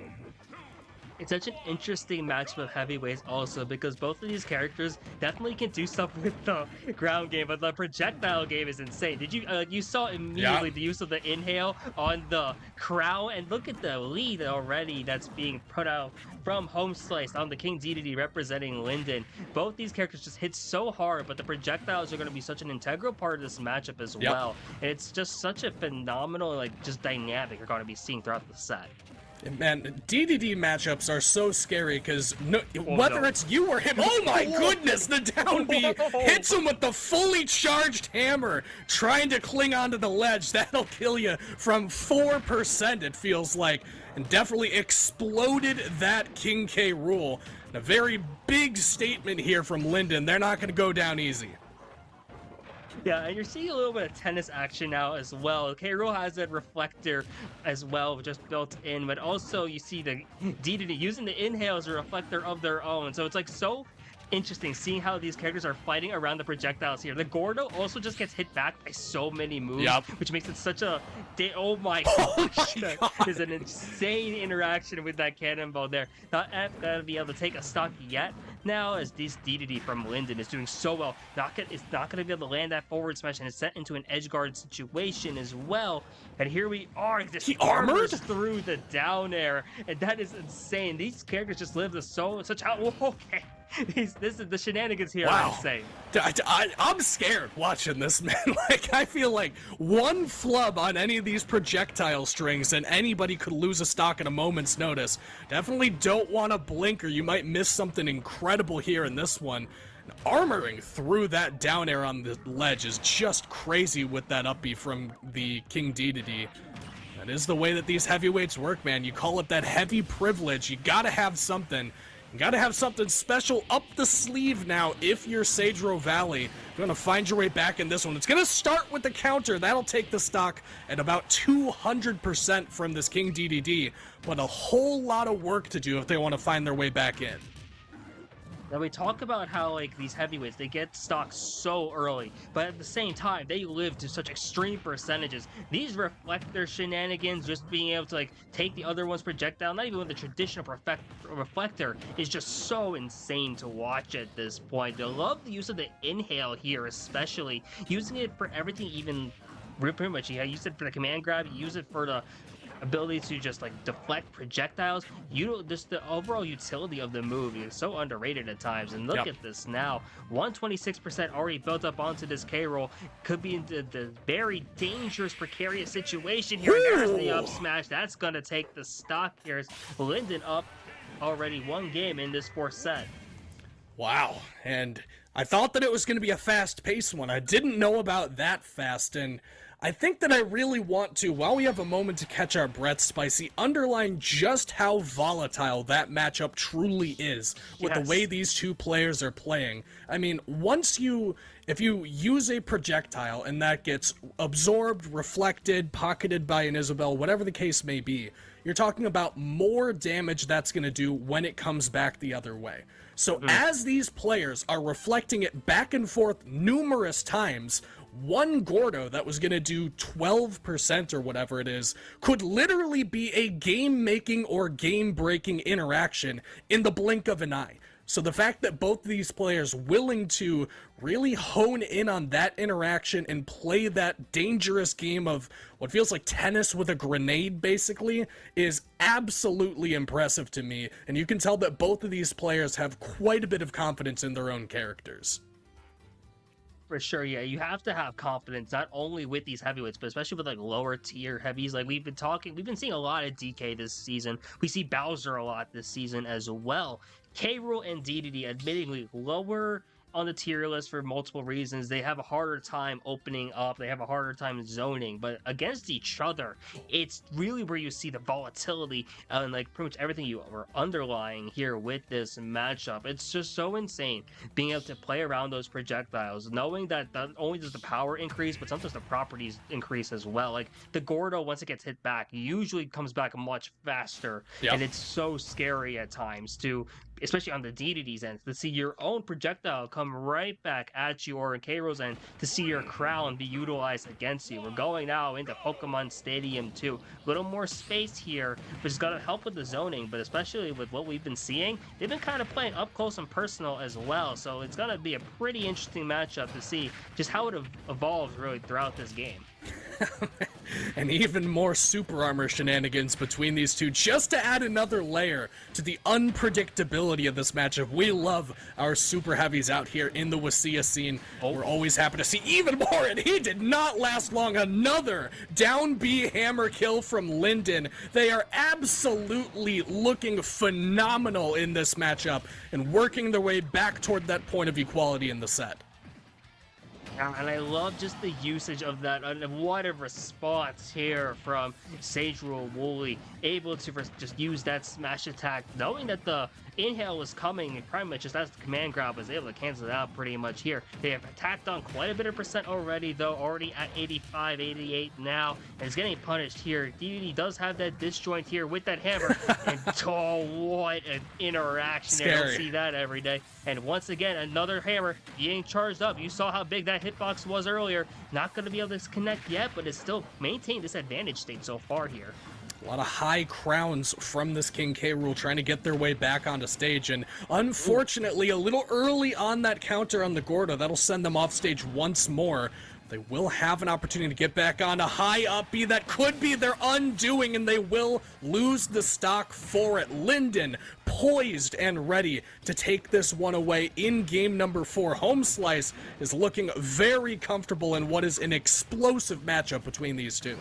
It's such an interesting matchup of heavyweights also, because both of these characters definitely can do stuff with the ground game, but the projectile game is insane. Did you you saw immediately the use of the inhale on the crown, and look at the lead already that's being put out from Home Slice on the King DDD representing Lynden. Both these characters just hit so hard, but the projectiles are going to be such an integral part of this matchup as well. And it's just such a phenomenal, like, just dynamic you're going to be seeing throughout the set. Man, DDD matchups are so scary because whether it's you or him, oh my goodness, the down B hits him with the fully charged hammer, trying to cling onto the ledge. That'll kill you from 4%, it feels like, and definitely exploded that King K. Rool. And a very big statement here from Lynden. They're not going to go down easy. Yeah, and you're seeing a little bit of tennis action now as well. K-Rool has a reflector as well, just built in, but also you see the DDD using the inhale as a reflector of their own. So it's like so interesting seeing how these characters are fighting around the projectiles here. The Gordo also just gets hit back by so many moves, which makes it such a... Oh my gosh! That is an insane interaction with that cannonball there. Not gonna be able to take a stock yet now, as this DDD from Lynden is doing so well. It's not gonna be able to land that forward smash, and it's set into an edge guard situation as well. And here we are. He armors through the down air, and that is insane. These characters just live such out. Okay. This is the shenanigans here. Wow. I'm saying. I'm scared watching this, man. Like, I feel like one flub on any of these projectile strings and anybody could lose a stock at a moment's notice. Definitely don't want to blink or you might miss something incredible here in this one. Armoring through that down air on the ledge is just crazy with that up B from the King DDD. That is the way that these heavyweights work, man. You call it that heavy privilege. You gotta have something. You gotta have something special up the sleeve now if you're Sedro Valley. You're gonna find your way back in this one. It's gonna start with the counter. That'll take the stock at about 200% from this King DDD, but a whole lot of work to do if they want to find their way back in. Now we talk about how, like, these heavyweights, they get stocked so early, but at the same time, they live to such extreme percentages. These reflector shenanigans, just being able to, like, take the other one's projectile, not even with the traditional reflector, is just so insane to watch at this point. I love the use of the inhale here, especially. Using it for everything, even pretty much. You use it for the command grab, you use it for the ability to just, like, deflect projectiles. Just the overall utility of the move is so underrated at times. And look at this now, 126% already built up onto this K-Rool. Could be in the very dangerous, precarious situation here. There's the up smash. That's gonna take the stock here. Lynden up already one game in this fourth set. Wow, and I thought that it was going to be a fast-paced one. I didn't know about that fast, and I think that I really want to, while we have a moment to catch our breath, Spicy, underline just how volatile that matchup truly is with the way these two players are playing. I mean, if you use a projectile and that gets absorbed, reflected, pocketed by an Isabel, whatever the case may be, you're talking about more damage that's going to do when it comes back the other way. So as these players are reflecting it back and forth numerous times, one Gordo that was going to do 12% or whatever it is could literally be a game-making or game-breaking interaction in the blink of an eye. So the fact that both of these players willing to really hone in on that interaction and play that dangerous game of what feels like tennis with a grenade, basically, is absolutely impressive to me. And you can tell that both of these players have quite a bit of confidence in their own characters. For sure, yeah. You have to have confidence, not only with these heavyweights, but especially with like lower tier heavies. Like we've been seeing a lot of DK this season. We see Bowser a lot this season as well. K. Rool and DDD, admittingly lower on the tier list for multiple reasons. They have a harder time opening up, they have a harder time zoning, but against each other, it's really where you see the volatility and like pretty much everything you were underlying here with this matchup. It's just so insane being able to play around those projectiles, knowing that not only does the power increase, but sometimes the properties increase as well. Like the Gordo, once it gets hit back, usually comes back much faster, and it's so scary at times to, especially on the DDD's end, to see your own projectile come right back at you, or in K-Rool's end, to see your crown be utilized against you. We're going now into Pokemon Stadium 2. A little more space here, which is going to help with the zoning, but especially with what we've been seeing, they've been kind of playing up close and personal as well, so it's going to be a pretty interesting matchup to see just how it evolves really throughout this game. And even more super armor shenanigans between these two, just to add another layer to the unpredictability of this matchup. We love our super heavies out here in the WSSEA scene. We're always happy to see even more, and he did not last long. Another down B hammer kill from Lynden. They are absolutely looking phenomenal in this matchup and working their way back toward that point of equality in the set. And I love just the usage of that, and what a response here from Sedro-Woolley, able to just use that smash attack, knowing that the inhale was coming, and pretty much just as the command grab was able to cancel it out pretty much here. They have attacked on quite a bit of percent already, though, already at 85, 88 now, and it's getting punished here. DDD does have that disjoint here with that hammer, and oh, what an interaction. Scary. I don't see that every day. And once again, another hammer being charged up. You saw how big that hitbox was earlier. Not going to be able to connect yet, but it's still maintained this advantage state so far here. A lot of high crowns from this King K. Rool trying to get their way back onto stage, and unfortunately a little early on that counter on the Gordo. That'll send them off stage once more. They will have an opportunity to get back on a high up B. That could be their undoing, and they will lose the stock for it. Lynden poised and ready to take this one away in game number 4. Home Slice is looking very comfortable in what is an explosive matchup between these two.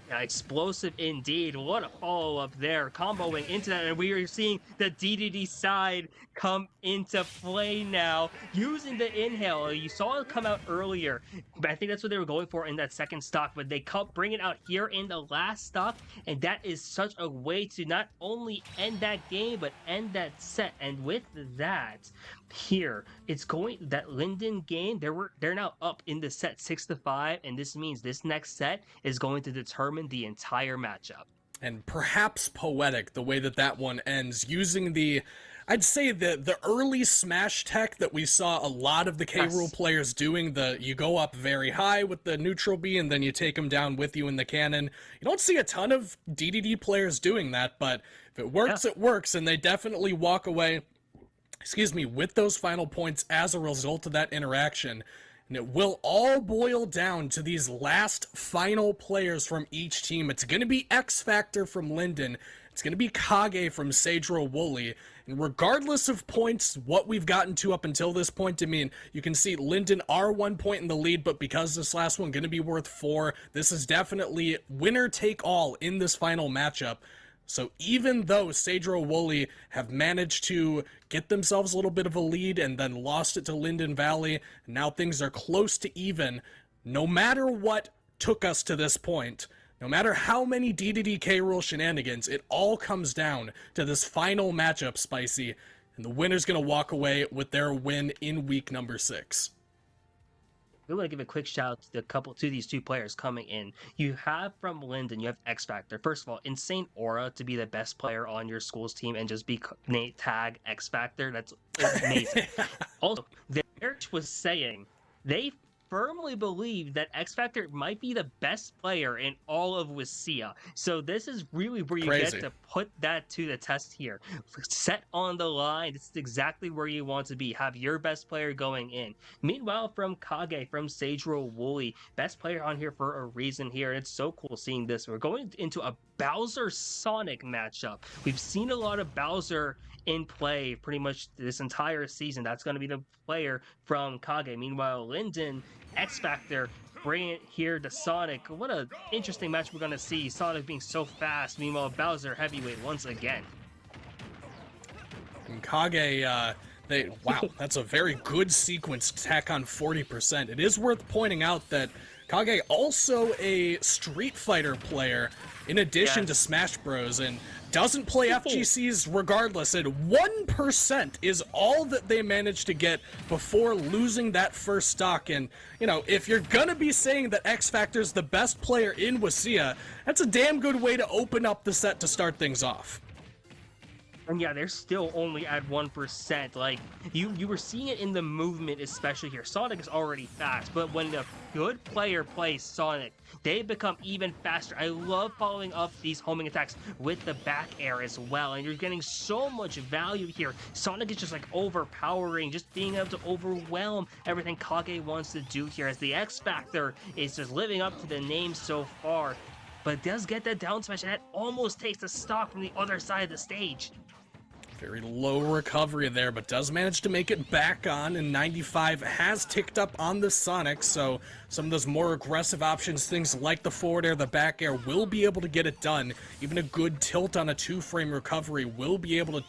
Yeah, explosive indeed. What a follow-up there, comboing into that, and we are seeing the DDD side come into play now, using the inhale. You saw it come out earlier, but I think that's what they were going for in that second stock, but they bring it out here in the last stock, and that is such a way to not only end that game, but end that set. And with that, here, it's going, that Lynden game, they're now up in the set 6-5, and this means this next set is going to determine the entire matchup. And perhaps poetic the way that that one ends, using the, I'd say the early smash tech that we saw a lot of the K. Rool players doing. You go up very high with the neutral B and then you take them down with you in the cannon. You don't see a ton of DDD players doing that, but if it works, it works, and they definitely walk away, with those final points as a result of that interaction. And it will all boil down to these last final players from each team. It's going to be X Factor from Lynden. It's going to be Kage from Sedro-Woolley. And regardless of points, what we've gotten to up until this point, I mean, you can see Lynden are 1 point in the lead, but because this last one going to be worth 4, this is definitely winner take all in this final matchup. So even though Sedro-Woolley have managed to get themselves a little bit of a lead and then lost it to Lynden Valley, and now things are close to even, no matter what took us to this point, no matter how many DDD K. Rool shenanigans, it all comes down to this final matchup, Spicy, and the winner's going to walk away with their win in week number 6. We want to give a quick shout out to these two players coming in. You have from Lynden, you have X Factor. First of all, insane aura to be the best player on your school's team and just be tag X Factor. That's amazing. Also, Derek was saying they firmly believe that X Factor might be the best player in all of WSSEA. So this is really where you get to put that to the test here. Set on the line. This is exactly where you want to be. Have your best player going in. Meanwhile, from Kage, from Sedro-Woolley, best player on here for a reason here. It's so cool seeing this. We're going into a Bowser-Sonic matchup. We've seen a lot of Bowser in play pretty much this entire season. That's going to be the player from Kage. Meanwhile, Lynden, X Factor, bring it here to Sonic. What an interesting match we're going to see. Sonic being so fast. Meanwhile, Bowser heavyweight once again. And Kage, wow, that's a very good sequence to tack on 40%. It is worth pointing out that Kage also a Street Fighter player in addition to Smash Bros. And doesn't play FGCs regardless, and 1% is all that they managed to get before losing that first stock. And, you know, if you're gonna be saying that X Factor's the best player in WSSEA, that's a damn good way to open up the set to start things off. And yeah, they're still only at 1%. Like, you were seeing it in the movement, especially here. Sonic is already fast, but when a good player plays Sonic, they become even faster. I love following up these homing attacks with the back air as well, and you're getting so much value here. Sonic is just like overpowering, just being able to overwhelm everything Kage wants to do here, as the X Factor is just living up to the name so far. But it does get that down smash, and that almost takes the stock from the other side of the stage. Very low recovery there, but does manage to make it back on, and 95 has ticked up on the Sonic, so some of those more aggressive options, things like the forward air, the back air, will be able to get it done. Even a good tilt on a 2-frame recovery will be able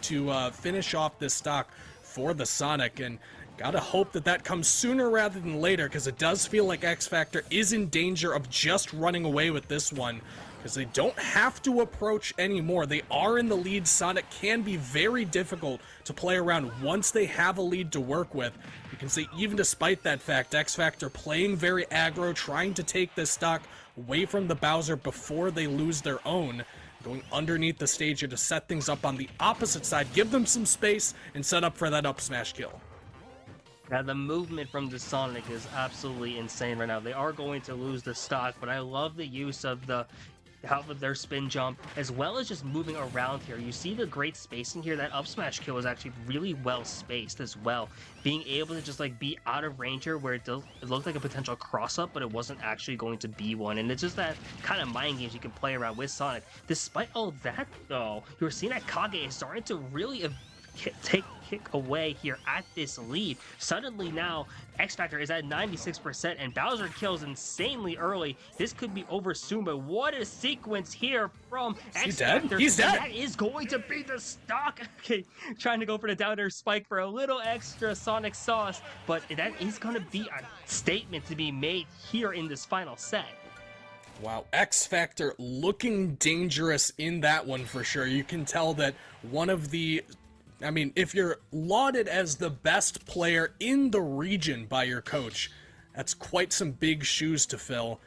to finish off this stock for the Sonic, and gotta hope that that comes sooner rather than later, because it does feel like X Factor is in danger of just running away with this one. Because they don't have to approach anymore. They are in the lead. Sonic can be very difficult to play around once they have a lead to work with. You can see, even despite that fact, X Factor playing very aggro, trying to take this stock away from the Bowser before they lose their own. Going underneath the stage here to set things up on the opposite side, give them some space, and set up for that up smash kill. Now, the movement from the Sonic is absolutely insane right now. They are going to lose the stock, but I love the use of their spin jump, as well as just moving around here. You see the great spacing here. That up smash kill is actually really well spaced as well. Being able to just like be out of range here, where it looked like a potential cross up, but it wasn't actually going to be one. And it's just that kind of mind games you can play around with Sonic. Despite all that, though, you're seeing that Kage is starting to really kick away here at this lead. Suddenly now, X Factor is at 96%, and Bowser kills insanely early. This could be over soon, but what a sequence here from X Factor. He's dead. That is going to be the stock. Okay, trying to go for the down air spike for a little extra Sonic sauce, but that is going to be a statement to be made here in this final set. Wow, X Factor looking dangerous in that one for sure. You can tell that one of the... I mean, if you're lauded as the best player in the region by your coach, that's quite some big shoes to fill.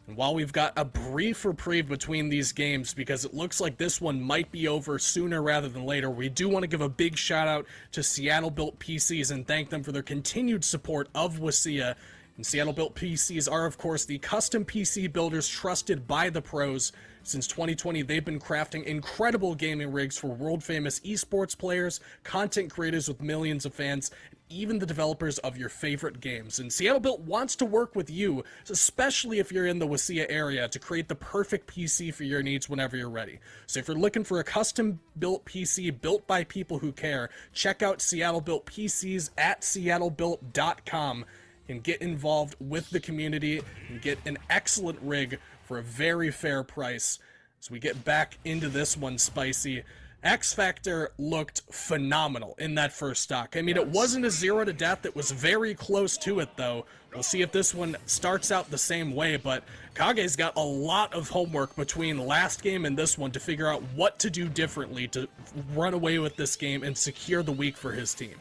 And while we've got a brief reprieve between these games, because it looks like this one might be over sooner rather than later, we do want to give a big shout out to Seattle-built PCs and thank them for their continued support of WSSEA. And Seattle-built PCs are, of course, the custom PC builders trusted by the pros. Since 2020, they've been crafting incredible gaming rigs for world-famous esports players, content creators with millions of fans, and even the developers of your favorite games. And Seattle Built wants to work with you, especially if you're in the WSSEA area, to create the perfect PC for your needs whenever you're ready. So if you're looking for a custom-built PC built by people who care, check out Seattle Built PCs at seattlebuilt.com. and get involved with the community and get an excellent rig for a very fair price. As we get back into this one, Spicy, X Factor looked phenomenal in that first stock. I mean, it wasn't a 0 to death. It was very close to it, though. We'll see if this one starts out the same way, but Kage's got a lot of homework between last game and this one to figure out what to do differently to run away with this game and secure the week for his team.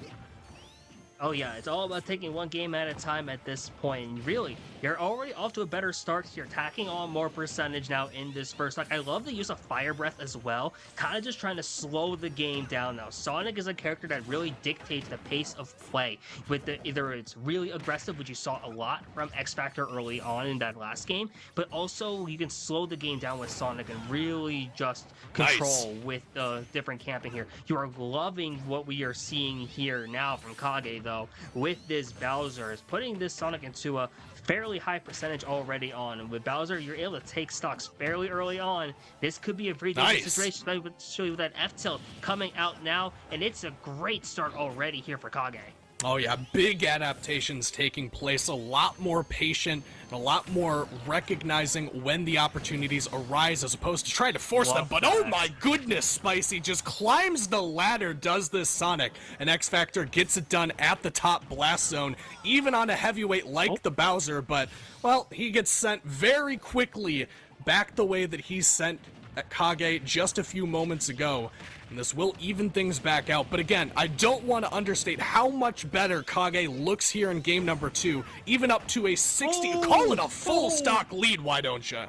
Oh yeah, it's all about taking one game at a time at this point. And really, you're already off to a better start. You're tacking on more percentage now in this first stock. I love the use of Fire Breath as well. Kind of just trying to slow the game down now. Sonic is a character that really dictates the pace of play. With either it's really aggressive, which you saw a lot from X Factor early on in that last game, but also you can slow the game down with Sonic and really just control with the different camping here. You are loving what we are seeing here now from Kage, though, with this Bowser. Is putting this Sonic into a fairly high percentage already on. And with Bowser, you're able to take stocks fairly early on. This could be a very dangerous situation, especially with that F-tilt coming out now, and it's a great start already here for Kage. Oh yeah, big adaptations taking place, a lot more patient, and a lot more recognizing when the opportunities arise as opposed to trying to force them. But oh my goodness, Spicy just climbs the ladder, does this Sonic, and X Factor gets it done at the top blast zone, even on a heavyweight like the Bowser, but, well, he gets sent very quickly back the way that he sent at Kage just a few moments ago. And this will even things back out. But again, I don't want to understate how much better Kage looks here in game number 2, even up to a 60, call it a full stock lead, why don't you?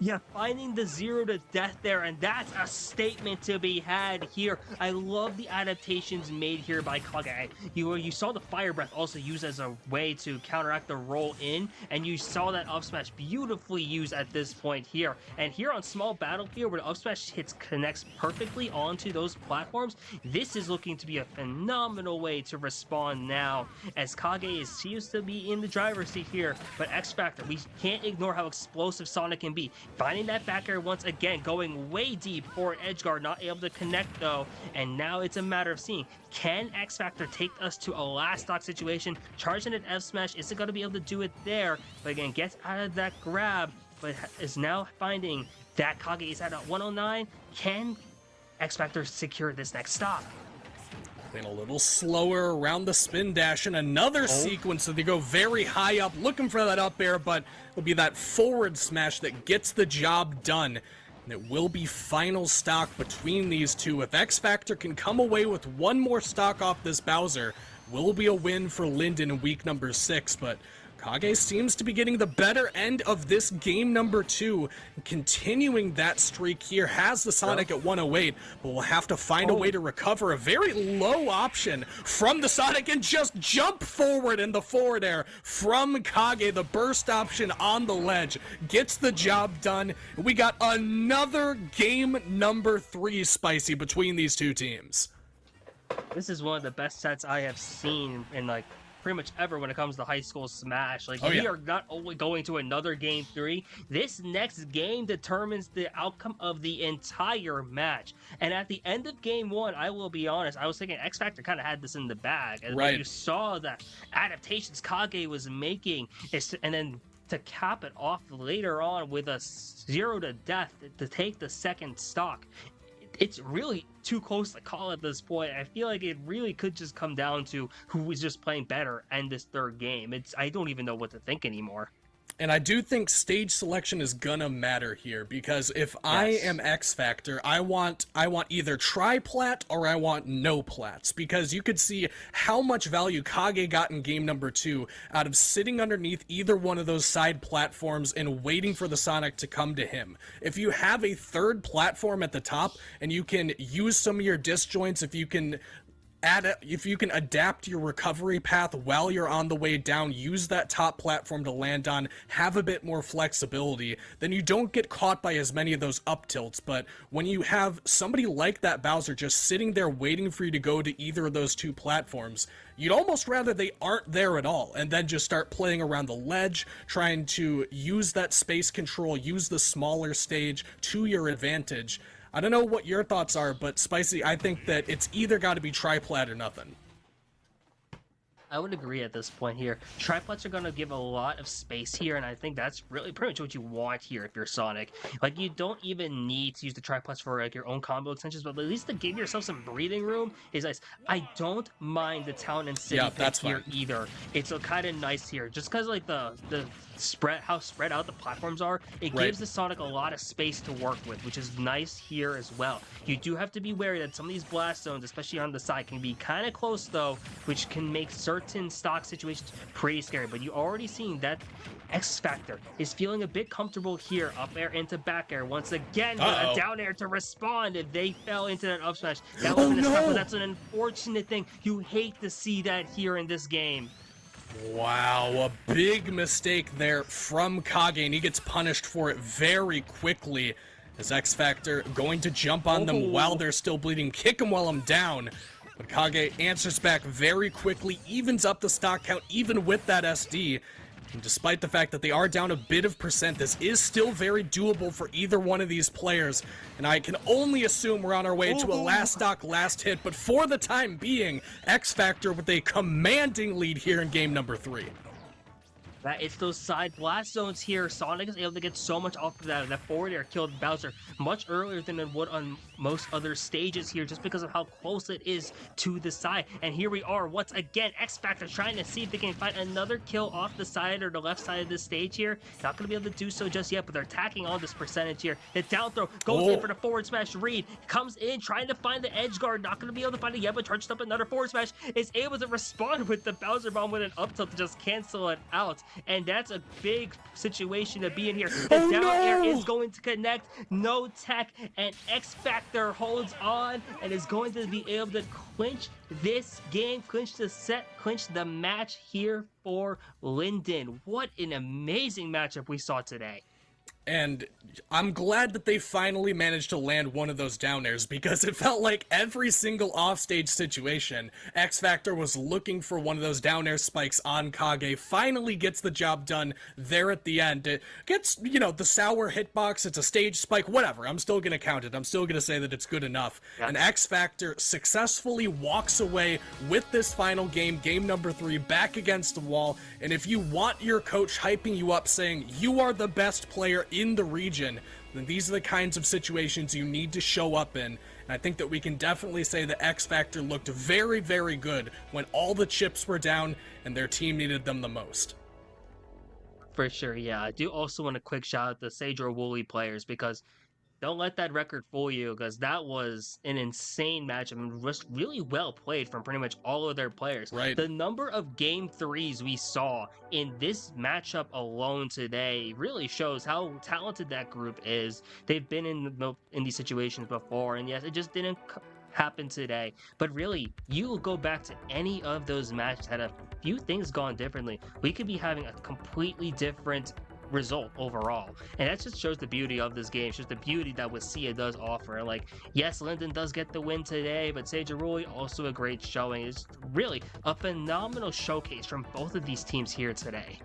Yeah, finding the 0 to death there, and that's a statement to be had here. I love the adaptations made here by Kage. You saw the Fire Breath also used as a way to counteract the roll in, and you saw that up smash beautifully used at this point here. And here on small battlefield, where the up smash connects perfectly onto those platforms, this is looking to be a phenomenal way to respond now, as Kage seems to be in the driver's seat here. But X Factor, we can't ignore how explosive Sonic can be. Finding that back air once again, going way deep for an edge guard, not able to connect though, and now it's a matter of seeing, can X Factor take us to a last stock situation? Charging an F smash, isn't going to be able to do it there, but again, gets out of that grab, but is now finding that Kage is at a 109. Can X Factor secure this next stock? A little slower around the spin dash, and another sequence that they go very high up, looking for that up air, but it'll be that forward smash that gets the job done. And it will be final stock between these two. If X Factor can come away with one more stock off this Bowser, will be a win for Lynden in week number 6, but Kage seems to be getting the better end of this game number 2, continuing that streak here, has the Sonic at 108, but will have to find a way to recover a very low option from the Sonic and just jump forward in the forward air from Kage. The burst option on the ledge gets the job done. We got another game number 3, Spicy, between these two teams. This is one of the best sets I have seen in like pretty much ever when it comes to high school Smash. Like, we are not only going to another game 3, this next game determines the outcome of the entire match. And at the end of game 1, I will be honest, I was thinking X Factor kind of had this in the bag. And when you saw that adaptations Kage was making, and then to cap it off later on with a 0 to death to take the second stock, it's really too close to call at this point. I feel like it really could just come down to who was just playing better in this third game. I don't even know what to think anymore. And I do think stage selection is gonna matter here, because if I am X Factor, I want either tri-plat or I want no plats, because you could see how much value Kage got in game number 2 out of sitting underneath either one of those side platforms and waiting for the Sonic to come to him. If you have a third platform at the top and you can use some of your disjoints, if you can adapt your recovery path while you're on the way down, use that top platform to land on, have a bit more flexibility, then you don't get caught by as many of those up tilts. But when you have somebody like that Bowser just sitting there waiting for you to go to either of those two platforms, you'd almost rather they aren't there at all, and then just start playing around the ledge, trying to use that space control, use the smaller stage to your advantage. I don't know what your thoughts are, but Spicy, I think that it's either got to be tri-plat or nothing. I would agree at this point here. Triplets are going to give a lot of space here, and I think that's really pretty much what you want here if you're Sonic. Like, you don't even need to use the triplets for like your own combo extensions, but at least to give yourself some breathing room is nice. I don't mind the town and city pick here either. It's kind of nice here, just because like the spread, how spread out the platforms are, it gives the Sonic a lot of space to work with, which is nice here as well. You do have to be wary that some of these blast zones, especially on the side, can be kind of close though, which can make certain stock situations pretty scary. But you already seen that X Factor is feeling a bit comfortable here, up air into back air once again, with a down air to respond if they fell into that up smash. That would have been a stop, but that's an unfortunate thing. You hate to see that here in this game. Wow, a big mistake there from Kage, and he gets punished for it very quickly. As X Factor going to jump on them while they're still bleeding, kick him while I'm down. But Kage answers back very quickly, evens up the stock count even with that SD. And despite the fact that they are down a bit of percent, this is still very doable for either one of these players. And I can only assume we're on our way to a last stock, last hit. But for the time being, X Factor with a commanding lead here in game number 3. It's those side blast zones here. Sonic is able to get so much off of that. That forward air killed Bowser much earlier than it would on most other stages here, just because of how close it is to the side. And here we are once again, X Factor trying to see if they can find another kill off the side or the left side of the stage here. Not going to be able to do so just yet, but they're attacking on this percentage here. The down throw goes in for the forward smash. Reed comes in trying to find the edge guard. Not going to be able to find it yet, but charged up another forward smash. Is able to respond with the Bowser bomb with an up tilt to just cancel it out. And that's a big situation to be in here. The down air is going to connect. No tech, and X Factor holds on and is going to be able to clinch this game, clinch the set, clinch the match here for Lynden. What an amazing matchup we saw today. And I'm glad that they finally managed to land one of those down airs, because it felt like every single offstage situation, X Factor was looking for one of those down air spikes on Kage, finally gets the job done there at the end. It gets, you know, the sour hitbox, it's a stage spike, whatever. I'm still going to count it. I'm still going to say that it's good enough. Yeah. And X Factor successfully walks away with this final game, game number 3, back against the wall. And if you want your coach hyping you up, saying you are the best player in the region, then these are the kinds of situations you need to show up in. And I think that we can definitely say that X Factor looked very, very good when all the chips were down and their team needed them the most. For sure, yeah. I do also want a quick shout out to Sedro-Woolley players, because don't let that record fool you, because that was an insane match. I mean, just really well played from pretty much all of their players. Right. The number of game 3s we saw in this matchup alone today really shows how talented that group is. They've been in these situations before, and yes, it just didn't happen today. But really, you go back to any of those matches had a few things gone differently, we could be having a completely different result overall. And that just shows the beauty of this game, shows the beauty that WSSEA does offer. Like, yes, Lynden does get the win today, but Sedro-Woolley also a great showing. It's really a phenomenal showcase from both of these teams here today.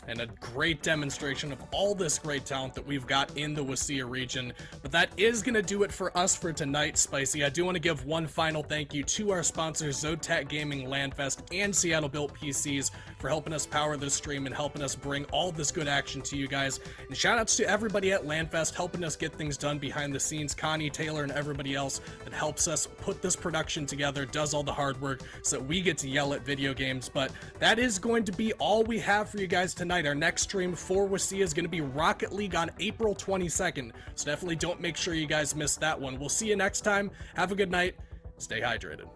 And a great demonstration of all this great talent that we've got in the WSSEA region. But that is going to do it for us for tonight, Spicy. I do want to give one final thank you to our sponsors, Zotac Gaming, Landfest, and Seattle Built PCs for helping us power this stream and helping us bring all this good action to you guys. And shout outs to everybody at Landfest helping us get things done behind the scenes, Connie, Taylor, and everybody else that helps us put this production together, does all the hard work so that we get to yell at video games. But that is going to be all we have for you guys tonight. Our next stream for WSSEA is going to be Rocket League on April 22nd, so definitely don't make sure you guys miss that one. We'll see you next time. Have a good night. Stay hydrated.